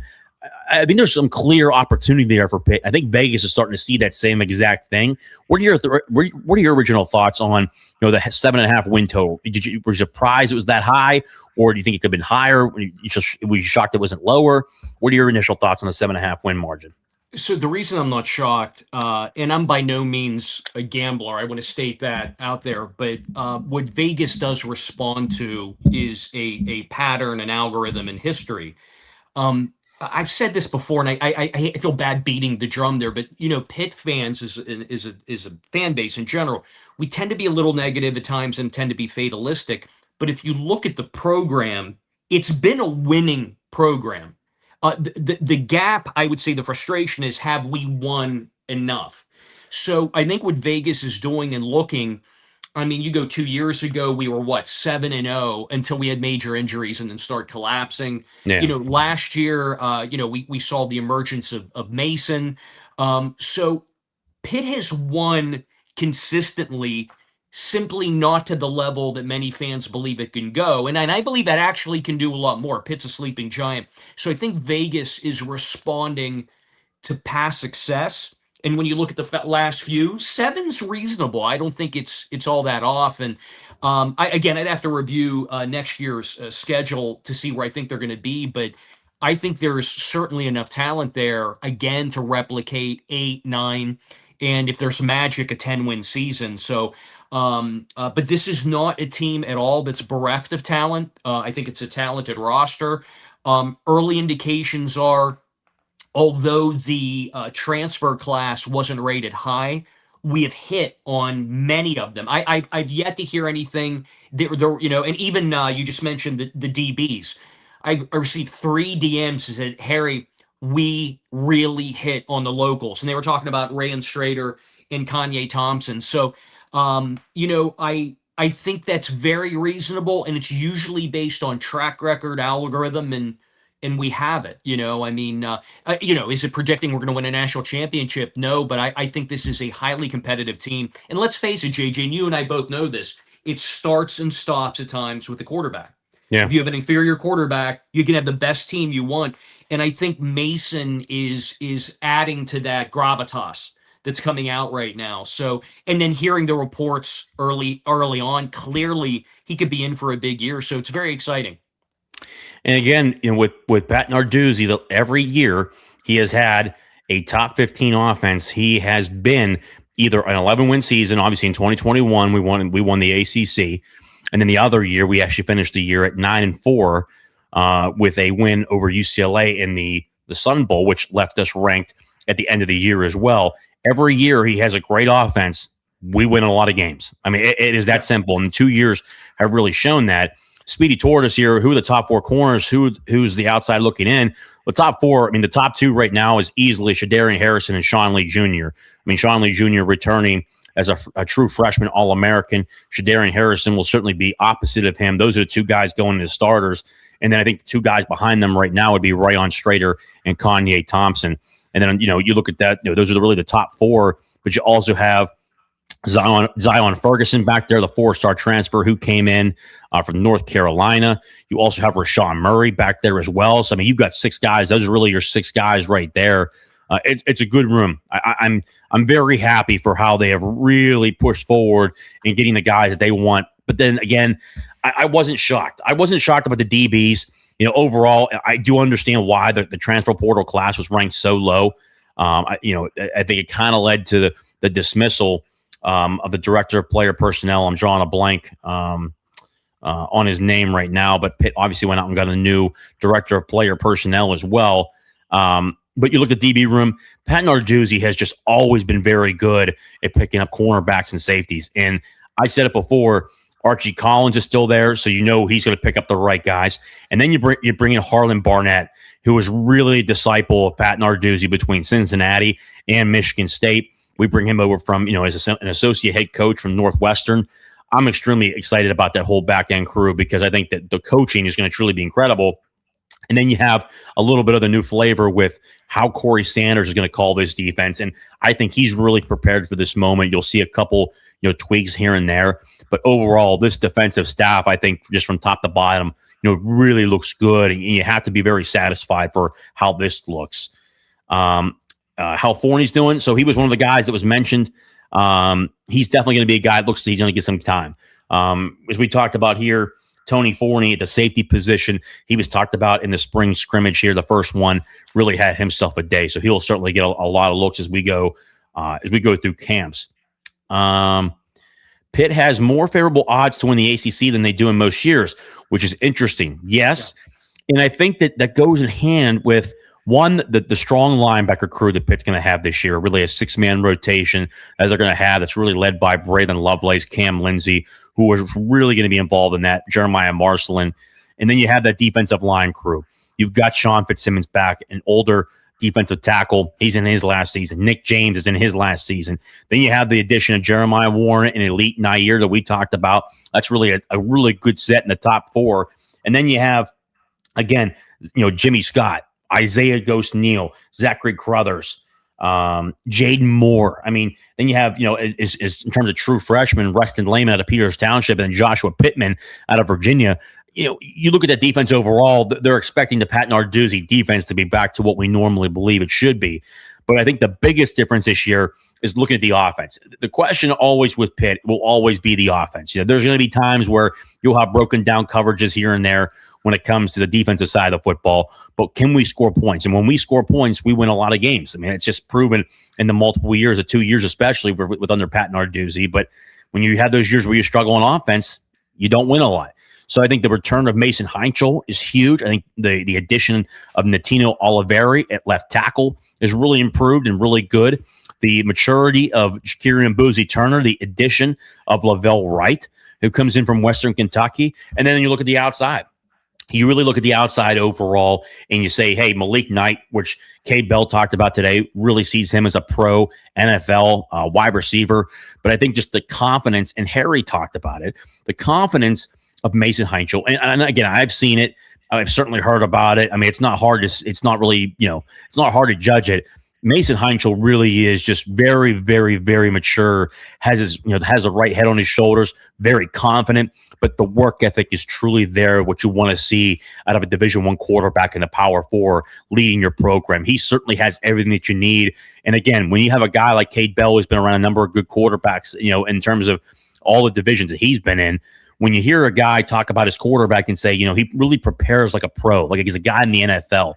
I think there's some clear opportunity there for Pitt. I think Vegas is starting to see that same exact thing. What are your original thoughts on the 7.5 win total? Were you surprised it was that high, or do you think it could have been higher? Were you shocked it wasn't lower? What are your initial thoughts on the 7.5 win margin? So the reason I'm not shocked, and I'm by no means a gambler, I want to state that out there, but what Vegas does respond to is a pattern, an algorithm in history. I've said this before, and I feel bad beating the drum there, but Pitt fans is a fan base in general. We tend to be a little negative at times and tend to be fatalistic. But if you look at the program, it's been a winning program. The gap, I would say, the frustration is, have we won enough? So I think what Vegas is doing and looking. I mean, you go 2 years ago, we were 7-0 until we had major injuries and then start collapsing. Yeah. Last year, we saw the emergence of Mason. So Pitt has won consistently, simply not to the level that many fans believe it can go. And I believe that actually can do a lot more. Pitt's a sleeping giant. So I think Vegas is responding to past success. And when you look at the last few, seven's reasonable. I don't think it's all that off. And I'd have to review next year's schedule to see where I think they're going to be. But I think there's certainly enough talent there again to replicate 8, 9, and if there's magic, a 10-win season. So, but this is not a team at all that's bereft of talent. I think it's a talented roster. Early indications are, although the transfer class wasn't rated high, we have hit on many of them. I've yet to hear anything that, and even you just mentioned the DBs. I received 3 DMs that said, Harry, we really hit on the locals. And they were talking about Ryan Strader and Kanye Thompson. So, I think that's very reasonable, and it's usually based on track record, algorithm, and we have it. Is it predicting we're going to win a national championship? No, but I think this is a highly competitive team. And let's face it, JJ, and you and I both know this, it starts and stops at times with the quarterback. Yeah. If you have an inferior quarterback, you can have the best team you want. And I think Mason is adding to that gravitas that's coming out right now. So, and then hearing the reports early on, clearly he could be in for a big year. So it's very exciting. And again, with Pat Narduzzi, every year he has had a top 15 offense. He has been either an 11-win season. Obviously, in 2021, we won the ACC, and then the other year we actually finished the year at 9-4 with a win over UCLA in the Sun Bowl, which left us ranked at the end of the year as well. Every year he has a great offense. We win a lot of games. I mean, it is that simple. And 2 years have really shown that. Speedy Tortoise here. Who are the top 4 corners? Who's the outside looking in? The top 4, the top 2 right now is easily Shadarian Harrison and Sean Lee Jr. Sean Lee Jr. returning as a true freshman All-American. Shadarian Harrison will certainly be opposite of him. Those are the 2 guys going as starters. And then I think the 2 guys behind them right now would be Ryan Strader and Kanye Thompson. And then, you look at that, those are really the top 4, but you also have Zion Ferguson back there, the 4-star transfer who came in from North Carolina. You also have Rashawn Murray back there as well. So, you've got 6 guys. Those are really your 6 guys right there. It's a good room. I'm very happy for how they have really pushed forward in getting the guys that they want. But then again, I wasn't shocked. I wasn't shocked about the DBs. Overall, I do understand why the transfer portal class was ranked so low. I think it kind of led to the dismissal of the director of player personnel. I'm drawing a blank on his name right now, but Pitt obviously went out and got a new director of player personnel as well. But you look at the DB room, Pat Narduzzi has just always been very good at picking up cornerbacks and safeties. And I said it before, Archie Collins is still there, so he's going to pick up the right guys. And then you bring in Harlan Barnett, who was really a disciple of Pat Narduzzi between Cincinnati and Michigan State. We bring him over from, as an associate head coach from Northwestern. I'm extremely excited about that whole back end crew because I think that the coaching is going to truly be incredible. And then you have a little bit of the new flavor with how Corey Sanders is going to call this defense. And I think he's really prepared for this moment. You'll see a couple, tweaks here and there. But overall, this defensive staff, I think just from top to bottom, really looks good. And you have to be very satisfied for how this looks. How Forney's doing. So he was one of the guys that was mentioned. He's definitely going to be a guy that looks like he's going to get some time. As we talked about here, Tony Forney at the safety position, he was talked about in the spring scrimmage here. The first one really had himself a day. So he'll certainly get a lot of looks as we go through camps. Pitt has more favorable odds to win the ACC than they do in most years, which is interesting. Yes. Yeah. And I think that goes in hand with one, the strong linebacker crew that Pitt's going to have this year, really a 6-man rotation that they're going to have that's really led by Braylon Lovelace, Cam Lindsey, who is really going to be involved in that, Jeremiah Marcelin. And then you have that defensive line crew. You've got Sean Fitzsimmons back, an older defensive tackle. He's in his last season. Nick James is in his last season. Then you have the addition of Jeremiah Warren and Elite Nair that we talked about. That's really a really good set in the top 4. And then you have, again, Jimmy Scott, Isaiah Ghost Neal, Zachary Crothers, Jaden Moore. Then you have, is in terms of true freshmen, Rustin Lehman out of Peters Township and Joshua Pittman out of Virginia. you look at that defense overall, they're expecting the Pat Narduzzi defense to be back to what we normally believe it should be. But I think the biggest difference this year is looking at the offense. The question always with Pitt will always be the offense. There's going to be times where you'll have broken down coverages here and there when it comes to the defensive side of football. But can we score points? And when we score points, we win a lot of games. I mean, it's just proven in the multiple years, the 2 years especially with under Pat Narduzzi. But when you have those years where you struggle on offense, you don't win a lot. So I think the return of Mason Heinchel is huge. I think the addition of Natino Oliveri at left tackle is really improved and really good. The maturity of Shakirian Boozy Turner, the addition of Lavelle Wright, who comes in from Western Kentucky. And then you look at the outside. You really look at the outside overall and you say, hey, Malik Knight, which Cade Bell talked about today, really sees him as a pro NFL wide receiver. But I think just the confidence, and Harry talked about it, the confidence of Mason Heinchel. And again, I've seen it. I've certainly heard about it. I mean, it's not hard to, it's not really, it's not hard to judge it. Mason Heinchel really is just very, very, very mature, has the right head on his shoulders, very confident, but the work ethic is truly there, what you want to see out of a Division I quarterback in the Power 4 leading your program. He certainly has everything that you need. And again, when you have a guy like Cade Bell who's been around a number of good quarterbacks, in terms of all the divisions that he's been in, when you hear a guy talk about his quarterback and say, he really prepares like a pro, like he's a guy in the NFL,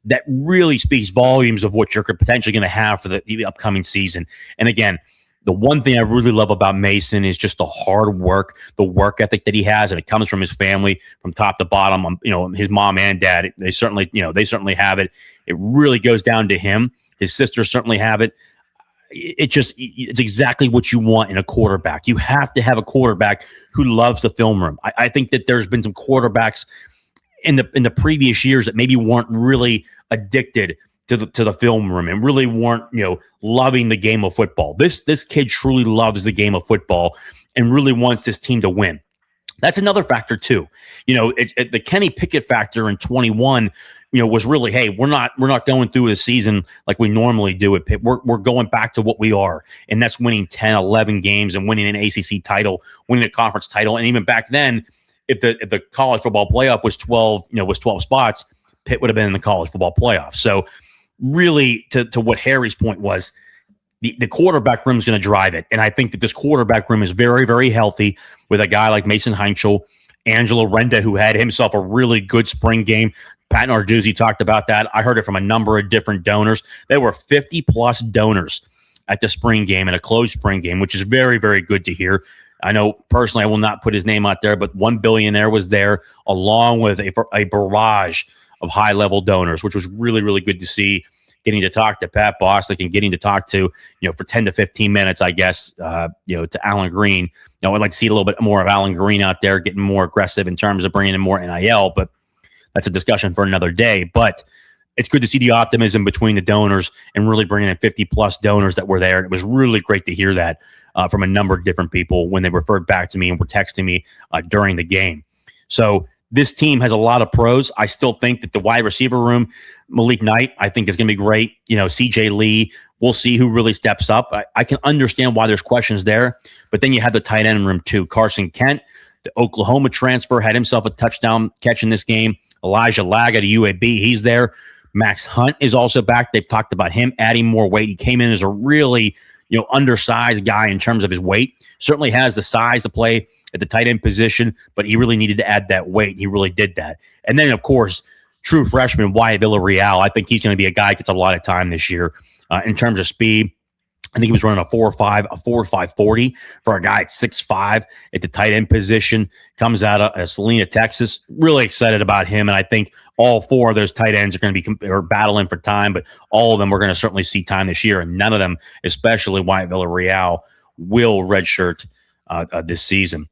that really speaks volumes of what you're potentially going to have for the upcoming season. And again, the one thing I really love about Mason is just the hard work, the work ethic that he has, and it comes from his family, from top to bottom. His mom and dad, they certainly have it. It really goes down to him. His sisters certainly have it. It's exactly what you want in a quarterback. You have to have a quarterback who loves the film room. I think that there's been some quarterbacks in the previous years that maybe weren't really addicted to the film room and really weren't loving the game of football. This kid truly loves the game of football and really wants this team to win. That's another factor too. The Kenny Pickett factor in 21 was really, hey, we're not going through a season like we normally do at Pitt. We're going back to what we are, and that's winning 10, 11 games and winning an ACC title, winning a conference title. And even back then, if the college football playoff was 12 spots, Pitt would have been in the college football playoff. So really, to what Harry's point was, the quarterback room is going to drive it. And I think that this quarterback room is very, very healthy with a guy like Mason Heinchel, Angelo Renda, who had himself a really good spring game. Pat Narduzzi talked about that. I heard it from a number of different donors. There were 50-plus donors at the spring game and a closed spring game, which is very, very good to hear. I know personally I will not put his name out there, but one billionaire was there along with a barrage of high-level donors, which was really, really good to see. Getting to talk to Pat Bostic and getting to talk to, for 10 to 15 minutes, I guess, to Alan Green. I'd like to see a little bit more of Alan Green out there, getting more aggressive in terms of bringing in more NIL, but that's a discussion for another day. But it's good to see the optimism between the donors and really bringing in 50-plus donors that were there. It was really great to hear that from a number of different people when they referred back to me and were texting me during the game. So this team has a lot of pros. I still think that the wide receiver room, Malik Knight, I think is going to be great. CJ Lee, we'll see who really steps up. I can understand why there's questions there, but then you have the tight end room too. Carson Kent, the Oklahoma transfer, had himself a touchdown catch in this game. Elijah Laga to UAB, he's there. Max Hunt is also back. They've talked about him adding more weight. He came in as a really undersized guy in terms of his weight. Certainly has the size to play at the tight end position, but he really needed to add that weight. He really did that. And then, of course, true freshman Wyatt Villarreal. I think he's going to be a guy that gets a lot of time this year in terms of speed. I think he was running a 4.5 40 for a guy at 6'5" at the tight end position. Comes out of Salina, Texas. Really excited about him, and I think all four of those tight ends are going to be battling for time, but all of them we're going to certainly see time this year, and none of them, especially Wyatt Villarreal, will redshirt this season.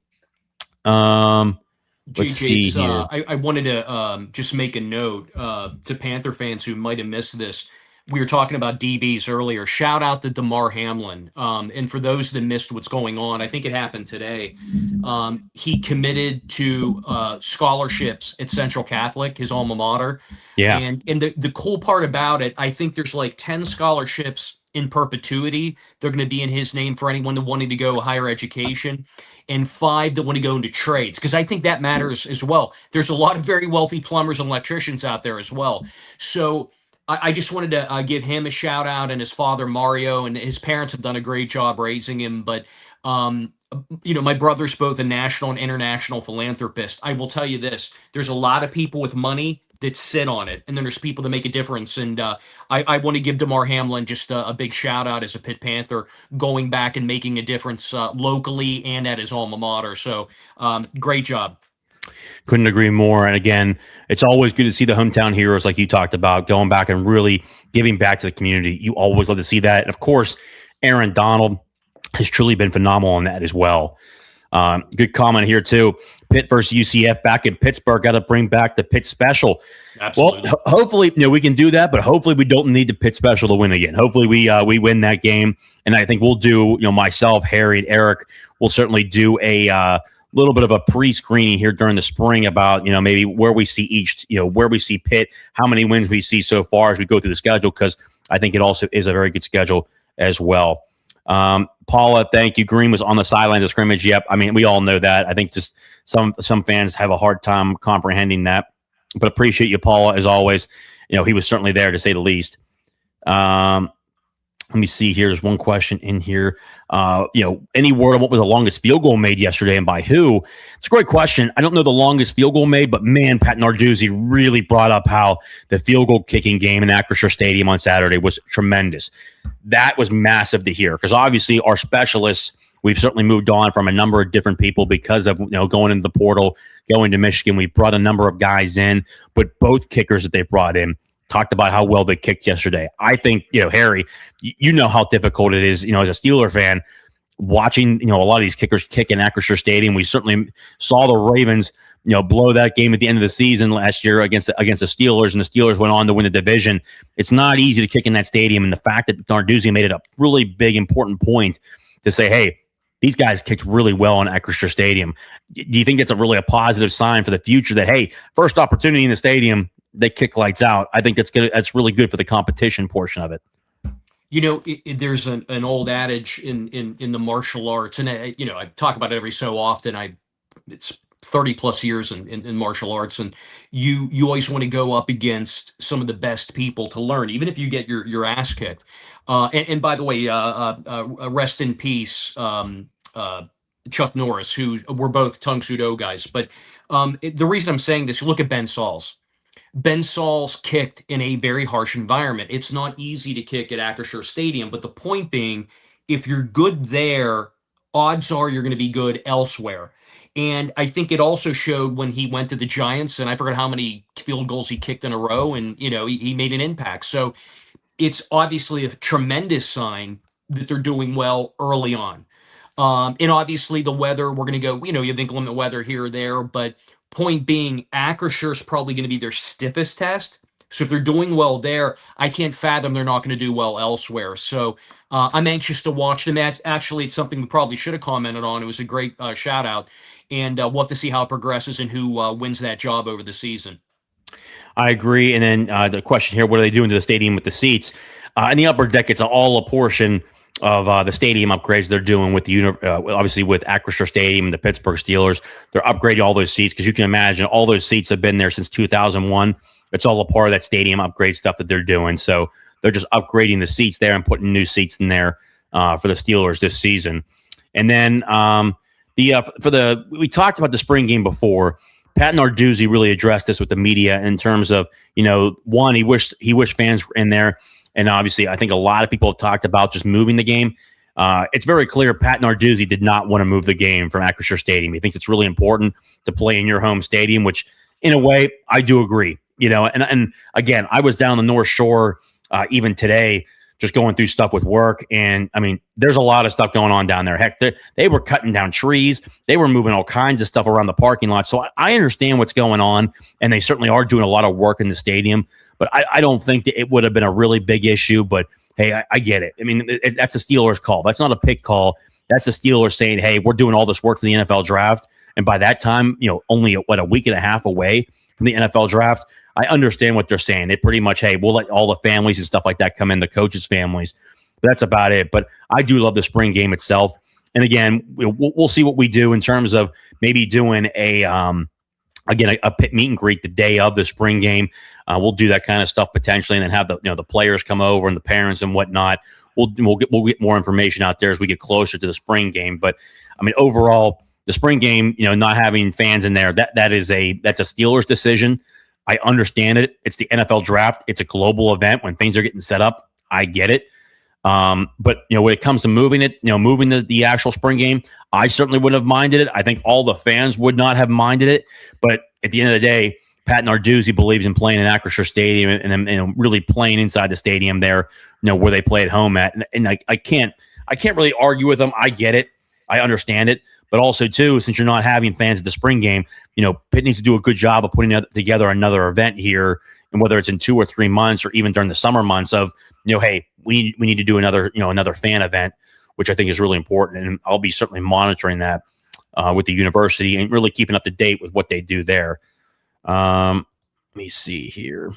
Let's see here. I wanted to just make a note to Panther fans who might have missed this. We were talking about DBs earlier. Shout out to DeMar Hamlin. And for those that missed what's going on, I think it happened today. He committed to scholarships at Central Catholic, his alma mater. Yeah. And the cool part about it, I think there's like 10 scholarships in perpetuity. They're going to be in his name for anyone that wanting to go higher education, and 5 that want to go into trades, because I think that matters as well. There's a lot of very wealthy plumbers and electricians out there as well. So I just wanted to give him a shout out, and his father Mario, and his parents have done a great job raising him. But my brother's both a national and international philanthropist. I will tell you this: there's a lot of people with money that sit on it, and then there's people that make a difference. And I want to give DeMar Hamlin just a big shout out as a Pitt Panther, going back and making a difference locally and at his alma mater. So great job. Couldn't agree more. And again, it's always good to see the hometown heroes, like you talked about, going back and really giving back to the community. You always love to see that. And of course, Aaron Donald has truly been phenomenal in that as well. Good comment here too. Pitt versus UCF back in Pittsburgh. Got to bring back the Pitt Special. Absolutely. Well, hopefully, we can do that, but hopefully we don't need the Pitt Special to win again. Hopefully we win that game, and I think we'll do. Myself, Harry, and Eric will certainly do a little bit of a pre-screening here during the spring about maybe where we see where we see Pitt, how many wins we see so far as we go through the schedule, because I think it also is a very good schedule as well. Paula, thank you. Green was on the sidelines of scrimmage. Yep. I mean, we all know that. I think just some fans have a hard time comprehending that, but appreciate you, Paula, as always. He was certainly there, to say the least. Let me see here. There's one question in here. Any word on what was the longest field goal made yesterday and by who? It's a great question. I don't know the longest field goal made, but man, Pat Narduzzi really brought up how the field goal kicking game in Acrisure Stadium on Saturday was tremendous. That was massive to hear, because obviously our specialists, we've certainly moved on from a number of different people because of going into the portal, going to Michigan. We brought a number of guys in, but both kickers that they brought in talked about how well they kicked yesterday. I think, Harry, you know how difficult it is, as a Steeler fan, watching, a lot of these kickers kick in Acrisure Stadium. We certainly saw the Ravens, blow that game at the end of the season last year against the Steelers, and the Steelers went on to win the division. It's not easy to kick in that stadium, and the fact that Narduzzi made it a really big, important point to say, hey, these guys kicked really well in Acrisure Stadium. Do you think it's a positive sign for the future that, hey, first opportunity in the stadium, they kick lights out? I think that's really good for the competition portion of it. There's an old adage in the martial arts, and I talk about it every so often. It's 30 plus years in martial arts, and you always want to go up against some of the best people to learn, even if you get your ass kicked. And by the way, rest in peace, Chuck Norris, who were both Tung Soo Do guys. But the reason I'm saying this, you look at Ben Sauls. Ben Sauls kicked in a very harsh environment. It's not easy to kick at Acrisure Stadium, but the point being, if you're good there, odds are you're going to be good elsewhere. And I think it also showed when he went to the Giants, and I forgot how many field goals he kicked in a row, and he made an impact. So it's obviously a tremendous sign that they're doing well early on. And obviously the weather, we're going to go, you have inclement weather here or there, but point being, Acrisure is probably going to be their stiffest test. So if they're doing well there, I can't fathom they're not going to do well elsewhere. So I'm anxious to watch them. It's something we probably should have commented on. It was a great shout out, and we'll have to see how it progresses and who wins that job over the season. I agree. And then the question here, what are they doing to the stadium with the seats? In the upper deck, it's all a portion of the stadium upgrades they're doing with obviously with Acrisure Stadium and the Pittsburgh Steelers. They're upgrading all those seats, because you can imagine all those seats have been there since 2001. It's all a part of that stadium upgrade stuff that they're doing. So they're just upgrading the seats there and putting new seats in there for the Steelers this season. And then we talked about the spring game before. Pat Narduzzi really addressed this with the media in terms of, one, he wished fans were in there. And obviously, I think a lot of people have talked about just moving the game. It's very clear Pat Narduzzi did not want to move the game from Acrisure Stadium. He thinks it's really important to play in your home stadium, which in a way, I do agree. And again, I was down the North Shore even today, just going through stuff with work. And I mean, there's a lot of stuff going on down there. Heck, they were cutting down trees. They were moving all kinds of stuff around the parking lot. So I understand what's going on, and they certainly are doing a lot of work in the stadium. But I don't think that it would have been a really big issue. But hey, I get it. I mean, that's a Steelers call. That's not a Pitt call. That's the Steelers saying, hey, we're doing all this work for the NFL draft. And by that time, only a week and a half away from the NFL draft, I understand what they're saying. They pretty much, hey, we'll let all the families and stuff like that come in, the coaches' families. But that's about it. But I do love the spring game itself. And again, we'll see what we do in terms of maybe doing a Pitt meet and greet the day of the spring game. We'll do that kind of stuff potentially, and then have the players come over and the parents and whatnot. We'll get more information out there as we get closer to the spring game. But I mean, overall, the spring game, not having fans in there, that's a Steelers decision. I understand it. It's the NFL draft. It's a global event when things are getting set up. I get it. But when it comes to moving the actual spring game, I certainly wouldn't have minded it. I think all the fans would not have minded it. But at the end of the day, Pat Narduzzi believes in playing in Acrisure Stadium and really playing inside the stadium there, where they play at home at. And I can't really argue with him. I get it. I understand it. But also, too, since you're not having fans at the spring game, Pitt needs to do a good job of putting together another event here. And whether it's in 2 or 3 months or even during the summer months of, hey, we need to do another fan event, which I think is really important. And I'll be certainly monitoring that with the university and really keeping up to date with what they do there. Let me see here.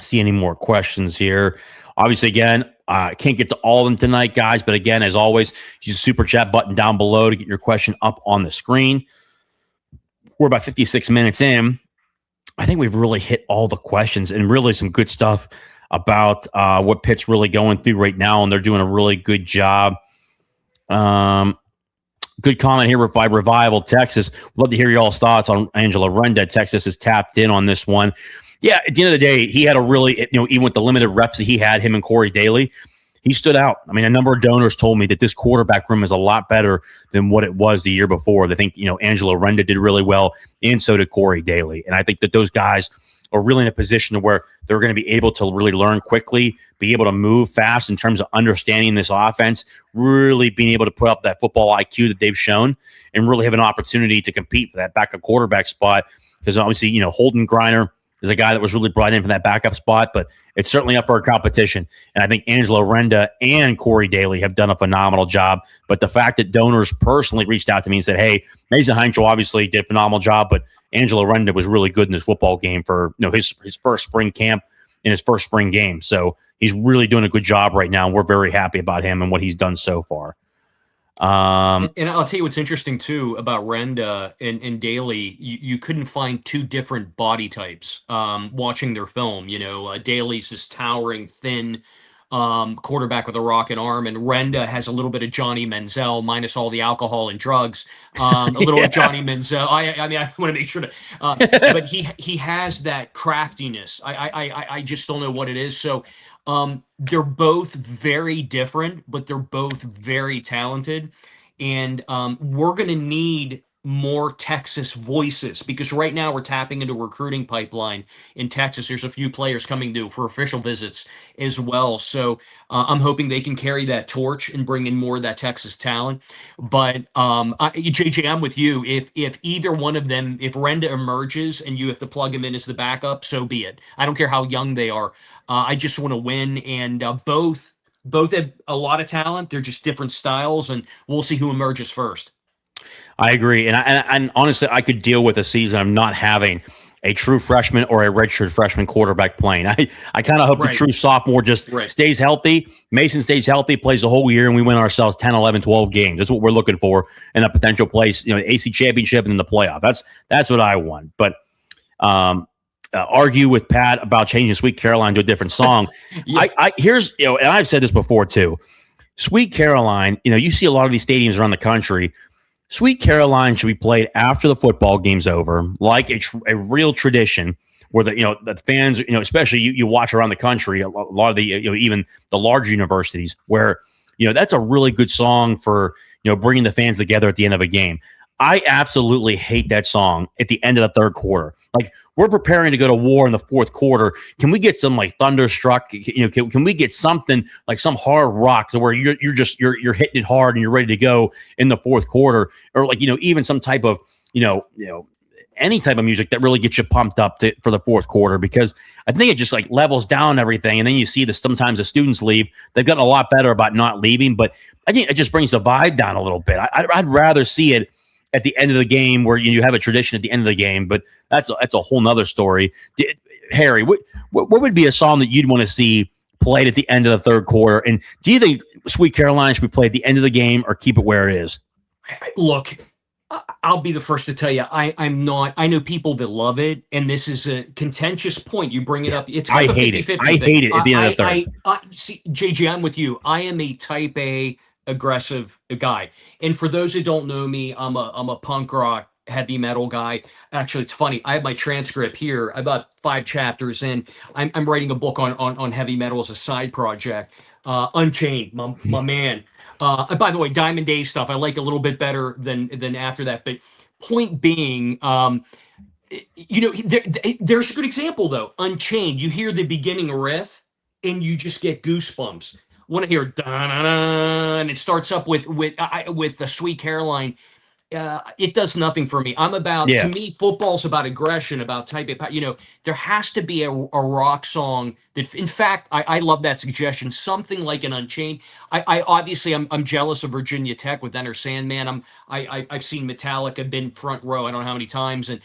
See any more questions here? Obviously, again, I can't get to all of them tonight, guys. But again, as always, use the super chat button down below to get your question up on the screen. We're about 56 minutes in. I think we've really hit all the questions and really some good stuff about what Pitt's really going through right now, and they're doing a really good job. Good comment here by Revival, Texas. Love to hear y'all's thoughts on Angelo Renda. Texas is tapped in on this one. Yeah, at the end of the day, he had a really, even with the limited reps that he had, him and Corey Daly, he stood out. I mean, a number of donors told me that this quarterback room is a lot better than what it was the year before. They think, Angelo Renda did really well, and so did Corey Daly. And I think that those guys are really in a position where they're going to be able to really learn quickly, be able to move fast in terms of understanding this offense, really being able to put up that football IQ that they've shown, and really have an opportunity to compete for that backup quarterback spot. Because obviously, Holden Griner is a guy that was really brought in for that backup spot, but it's certainly up for a competition. And I think Angelo Renda and Corey Daly have done a phenomenal job. But the fact that donors personally reached out to me and said, hey, Mason Heinzel obviously did a phenomenal job, but Angelo Renda was really good in this football game for his first spring camp and his first spring game. So he's really doing a good job right now, and we're very happy about him and what he's done so far. And I'll tell you what's interesting too about Renda and Daly. You couldn't find two different body types watching their film. Daly's this towering, thin quarterback with a rocket arm, and Renda has a little bit of Johnny Manziel minus all the alcohol and drugs. A little of Johnny Manziel. I mean, I want to make sure to, but he has that craftiness. I just don't know what it is. So. They're both very different, but they're both very talented. And we're going to need more Texas voices, because right now we're tapping into a recruiting pipeline in Texas. There's a few players coming due for official visits as well. So I'm hoping they can carry that torch and bring in more of that Texas talent. But JJ, I'm with you. If either one of them, if Renda emerges and you have to plug him in as the backup, so be it. I don't care how young they are. I just want to win, and both have a lot of talent. They're just different styles, and we'll see who emerges first. I agree. And honestly, I could deal with a season of not having a true freshman or a redshirt freshman quarterback playing. I kind of hope the true sophomore just stays healthy. Mason stays healthy, plays the whole year, and we win ourselves 10, 11, 12 games. That's what we're looking for in a potential place, AC championship and then the playoff. That's what I want. But argue with Pat about changing Sweet Caroline to a different song. Here's, and I've said this before too. Sweet Caroline, you see a lot of these stadiums around the country. Sweet Caroline should be played after the football game's over, like a real tradition where the fans, especially you watch around the country, a lot of the, even the larger universities where, that's a really good song for, bringing the fans together at the end of a game. I absolutely hate that song at the end of the third quarter. Like, we're preparing to go to war in the fourth quarter. Can we get some like Thunderstruck? Can we get something like some hard rock to where you're hitting it hard and you're ready to go in the fourth quarter, or like even some type of any type of music that really gets you pumped up for the fourth quarter, because I think it just like levels down everything. And then you see this sometimes the students leave. They've gotten a lot better about not leaving, but I think it just brings the vibe down a little bit. I'd rather see it at the end of the game where you have a tradition at the end of the game, but that's a whole nother story. Harry, what would be a song that you'd want to see played at the end of the third quarter? And do you think Sweet Caroline should be played at the end of the game or keep it where it is? Look, I'll be the first to tell you, I'm not. I know people that love it, and this is a contentious point. You bring it up. It's I the hate 50-50 it. I hate it at the end of the third. See, JJ, I'm with you. I am a type A aggressive guy, and for those who don't know me, I'm a punk rock heavy metal guy. Actually, it's funny. I have my transcript here. About 5 chapters in. I'm writing a book on heavy metal as a side project. Unchained, my man. And by the way, Diamond Dave stuff I like a little bit better than after that. But point being, there's a good example though. Unchained, you hear the beginning riff, and you just get goosebumps. Want to hear da-na-na, and it starts up with the Sweet Caroline. It does nothing for me. To me, football's about aggression, about type A. There has to be a rock song that, in fact, I love that suggestion. Something like an Unchained. I obviously I'm jealous of Virginia Tech with Enter Sandman. I've seen Metallica, been front row. I don't know how many times, and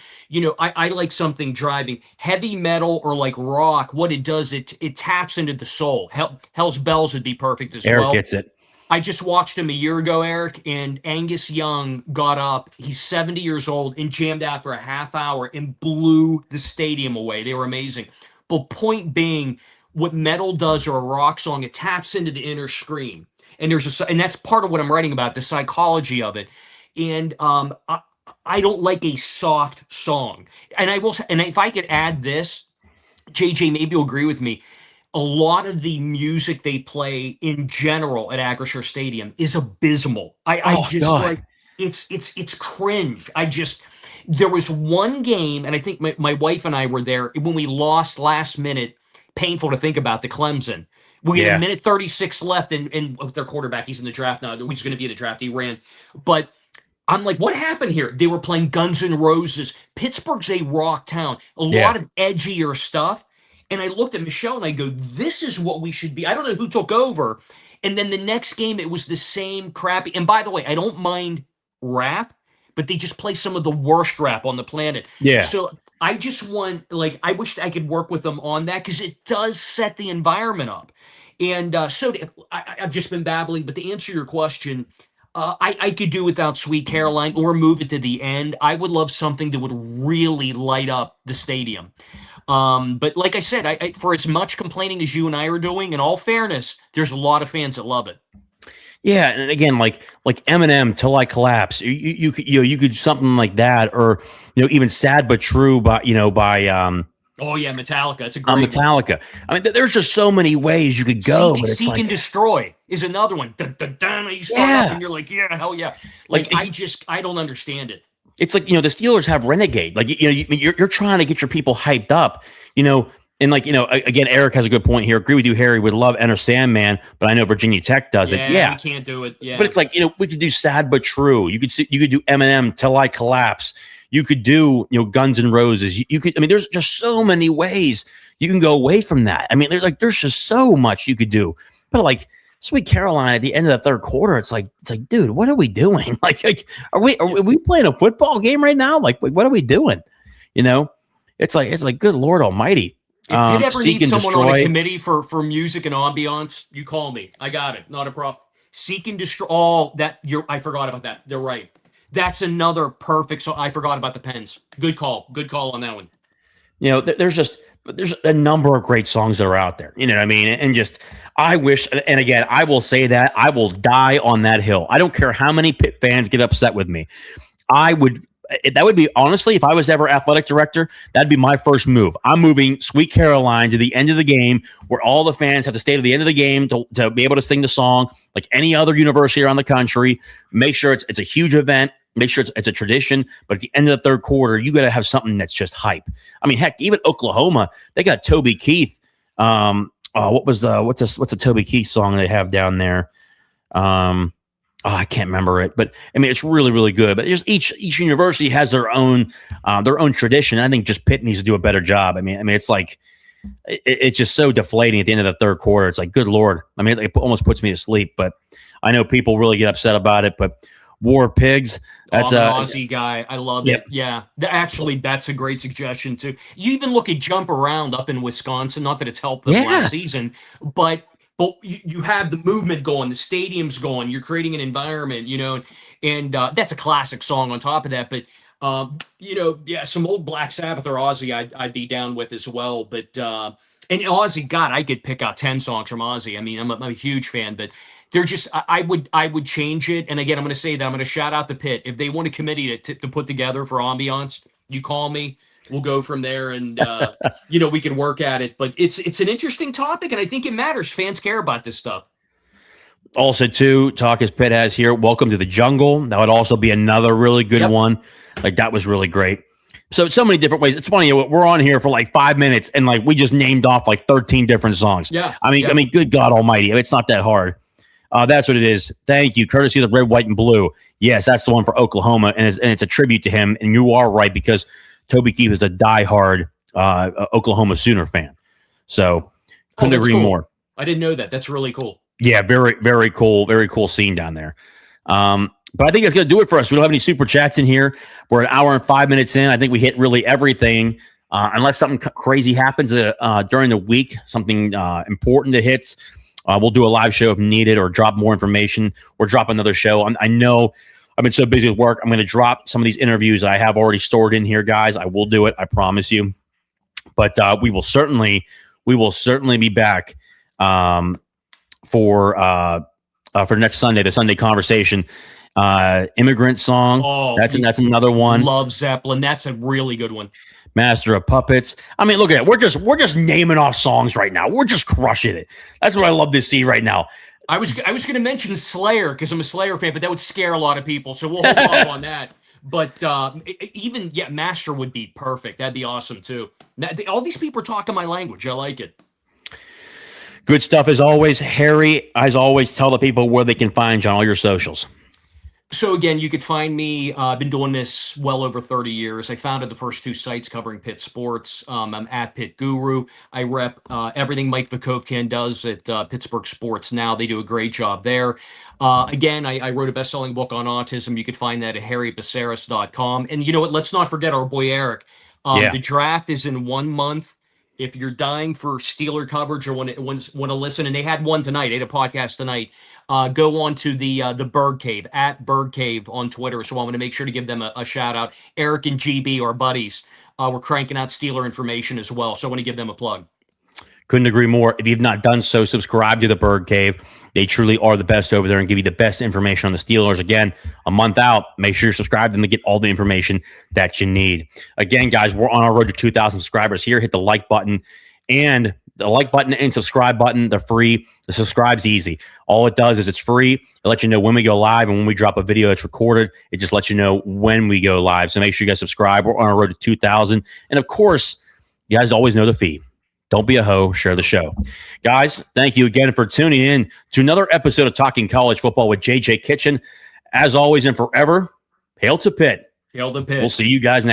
I like something driving. Heavy metal or like rock. What it does, it taps into the soul. Hell's Bells would be perfect as well. Eric gets it. I just watched him a year ago, Eric, and Angus Young got up. He's 70 years old and jammed out for a half hour and blew the stadium away. They were amazing. But point being, what metal does or a rock song, it taps into the inner scream. And and that's part of what I'm writing about, the psychology of it. And I don't like a soft song. And if I could add this, JJ, maybe you'll agree with me. A lot of the music they play in general at Acrisure Stadium is abysmal. It's cringe. There was one game, and I think my wife and I were there when we lost last minute. Painful to think about, the Clemson. We had a minute 36 left, and their quarterback, he's in the draft now. He's going to be in the draft. He ran, but I'm like, what happened here? They were playing Guns N' Roses. Pittsburgh's a rock town. A lot of edgier stuff. And I looked at Michelle and I go, this is what we should be. I don't know who took over. And then the next game, it was the same crappy. And by the way, I don't mind rap, but they just play some of the worst rap on the planet. Yeah. So I just want, I wish I could work with them on that because it does set the environment up. And I've just been babbling, but to answer your question, I could do without Sweet Caroline or move it to the end. I would love something that would really light up the stadium. But like I said, I for as much complaining as you and I are doing, in all fairness, there's a lot of fans that love it. Yeah, and again, like Eminem, Till I Collapse, you could do something like that, or even Sad But True by oh yeah, Metallica. It's a great Metallica. I mean, there's just so many ways you could go. Seek and Destroy is another one. You start up and you're like, yeah, hell yeah. I don't understand it. It's like, the Steelers have Renegade. Like, you're trying to get your people hyped up, and again, Eric has a good point here. Agree with you, Harry. Would love Enter Sandman, but I know Virginia Tech does it. Yeah, we can't do it. Yeah, but it's like, we could do Sad But True. You could do Eminem, Till I Collapse. You could do, Guns N' Roses. You could. I mean, there's just so many ways you can go away from that. I mean, there's just so much you could do. But like Sweet Caroline at the end of the third quarter, it's like, dude, what are we doing? Like, are we playing a football game right now? Like, what are we doing? It's like, good Lord Almighty. If you ever need someone on a committee for music and ambiance, you call me. I got it. Not a problem. Seek and Destroy. Oh, I forgot about that. They're right. That's another perfect. So I forgot about the Pens. Good call. Good call on that one. There's a number of great songs that are out there. You know what I mean? And just, I wish, and again, I will say that I will die on that hill. I don't care how many Pitt fans get upset with me. That would be, honestly, if I was ever athletic director, that'd be my first move. I'm moving Sweet Caroline to the end of the game where all the fans have to stay to the end of the game to be able to sing the song like any other university around the country. Make sure it's a huge event. Make sure it's a tradition. But at the end of the third quarter, you got to have something that's just hype. I mean, heck, even Oklahoma, they got Toby Keith. What's a Toby Keith song they have down there? I can't remember it, but I mean, it's really, really good. But each university has their own tradition. I think just Pitt needs to do a better job. I mean, it's like it's just so deflating at the end of the third quarter. It's like, good Lord. I mean, it almost puts me to sleep. But I know people really get upset about it. But War Pigs. That's I'm an Aussie guy. I love yeah. it. Yeah. Actually, that's a great suggestion too. You even look at Jump Around up in Wisconsin. Not that it's helped them last season, but you have the movement going, the stadium's going. You're creating an environment, and that's a classic song on top of that. But some old Black Sabbath or Ozzy, I'd be down with as well. But and Ozzy, God, I could pick out 10 songs from Ozzy. I mean, I'm a huge fan, but they're just I would change it. And again, I'm going to say that I'm going to shout out the Pit if they want a committee to put together for ambiance. You call me, we'll go from there, and we can work at it. But it's an interesting topic, and I think it matters. Fans care about this stuff. Also, too, talk as Pitt has here. Welcome to the Jungle. That would also be another really good one. Like that was really great. So many different ways. It's funny. We're on here for like 5 minutes, and like we just named off like 13 different songs. Yeah. I mean, good God Almighty, it's not that hard. That's what it is. Thank you, courtesy of the Red, White, and Blue. Yes, that's the one for Oklahoma, and it's a tribute to him. And you are right because Toby Keith is a diehard Oklahoma Sooner fan. So couldn't agree more. I didn't know that. That's really cool. Yeah, very, very cool scene down there. But I think that's going to do it for us. We don't have any super chats in here. We're an hour and 5 minutes in. I think we hit really everything. Unless something crazy happens during the week, something important that hits, we'll do a live show if needed or drop more information or drop another show. I know I've been so busy with work. I'm going to drop some of these interviews that I have already stored in here, guys. I will do it. I promise you. But we will certainly be back for next Sunday, the Sunday Conversation. Immigrant Song. That's another one. Love Zeppelin. That's a really good one. Master of Puppets. I mean, look at it. We're just naming off songs right now. We're just crushing it. That's what I love to see right now. I was going to mention Slayer because I'm a Slayer fan, but that would scare a lot of people. So we'll hold off on that. But Master would be perfect. That'd be awesome too. All these people are talking my language. I like it. Good stuff as always. Harry, as always, tell the people where they can find you on all your socials. So again, you could find me. I've been doing this well over 30 years. I founded the first 2 sites covering Pitt sports. I'm at Pitt Guru. I rep everything Mike Vukovkin does at Pittsburgh Sports Now. They do a great job there. Again, I wrote a best-selling book on autism. You could find that at harrybaceras.com. And you know what? Let's not forget our boy Eric. The draft is in 1 month. If you're dying for Steeler coverage or want to listen, and they had one tonight, they had a podcast tonight, go on to the Bird Cave, at Bird Cave on Twitter. So I'm going to make sure to give them a shout out. Eric and GB are buddies. We're cranking out Steeler information as well. So I want to give them a plug. Couldn't agree more. If you've not done so, subscribe to the Bird Cave. They truly are the best over there and give you the best information on the Steelers. Again, a month out. Make sure you're subscribed and to get all the information that you need. Again, guys, we're on our road to 2,000 subscribers here. Hit the like button and the like button and subscribe button. They're free. The subscribe's easy. All it does is it's free. It lets you know when we go live and when we drop a video that's recorded. It just lets you know when we go live. So make sure you guys subscribe. We're on our road to 2,000. And of course, you guys always know the fee. Don't be a hoe. Share the show. Guys, thank you again for tuning in to another episode of Talking College Football with JJ Kitchen. As always and forever, hail to Pitt. Hail to Pitt. We'll see you guys next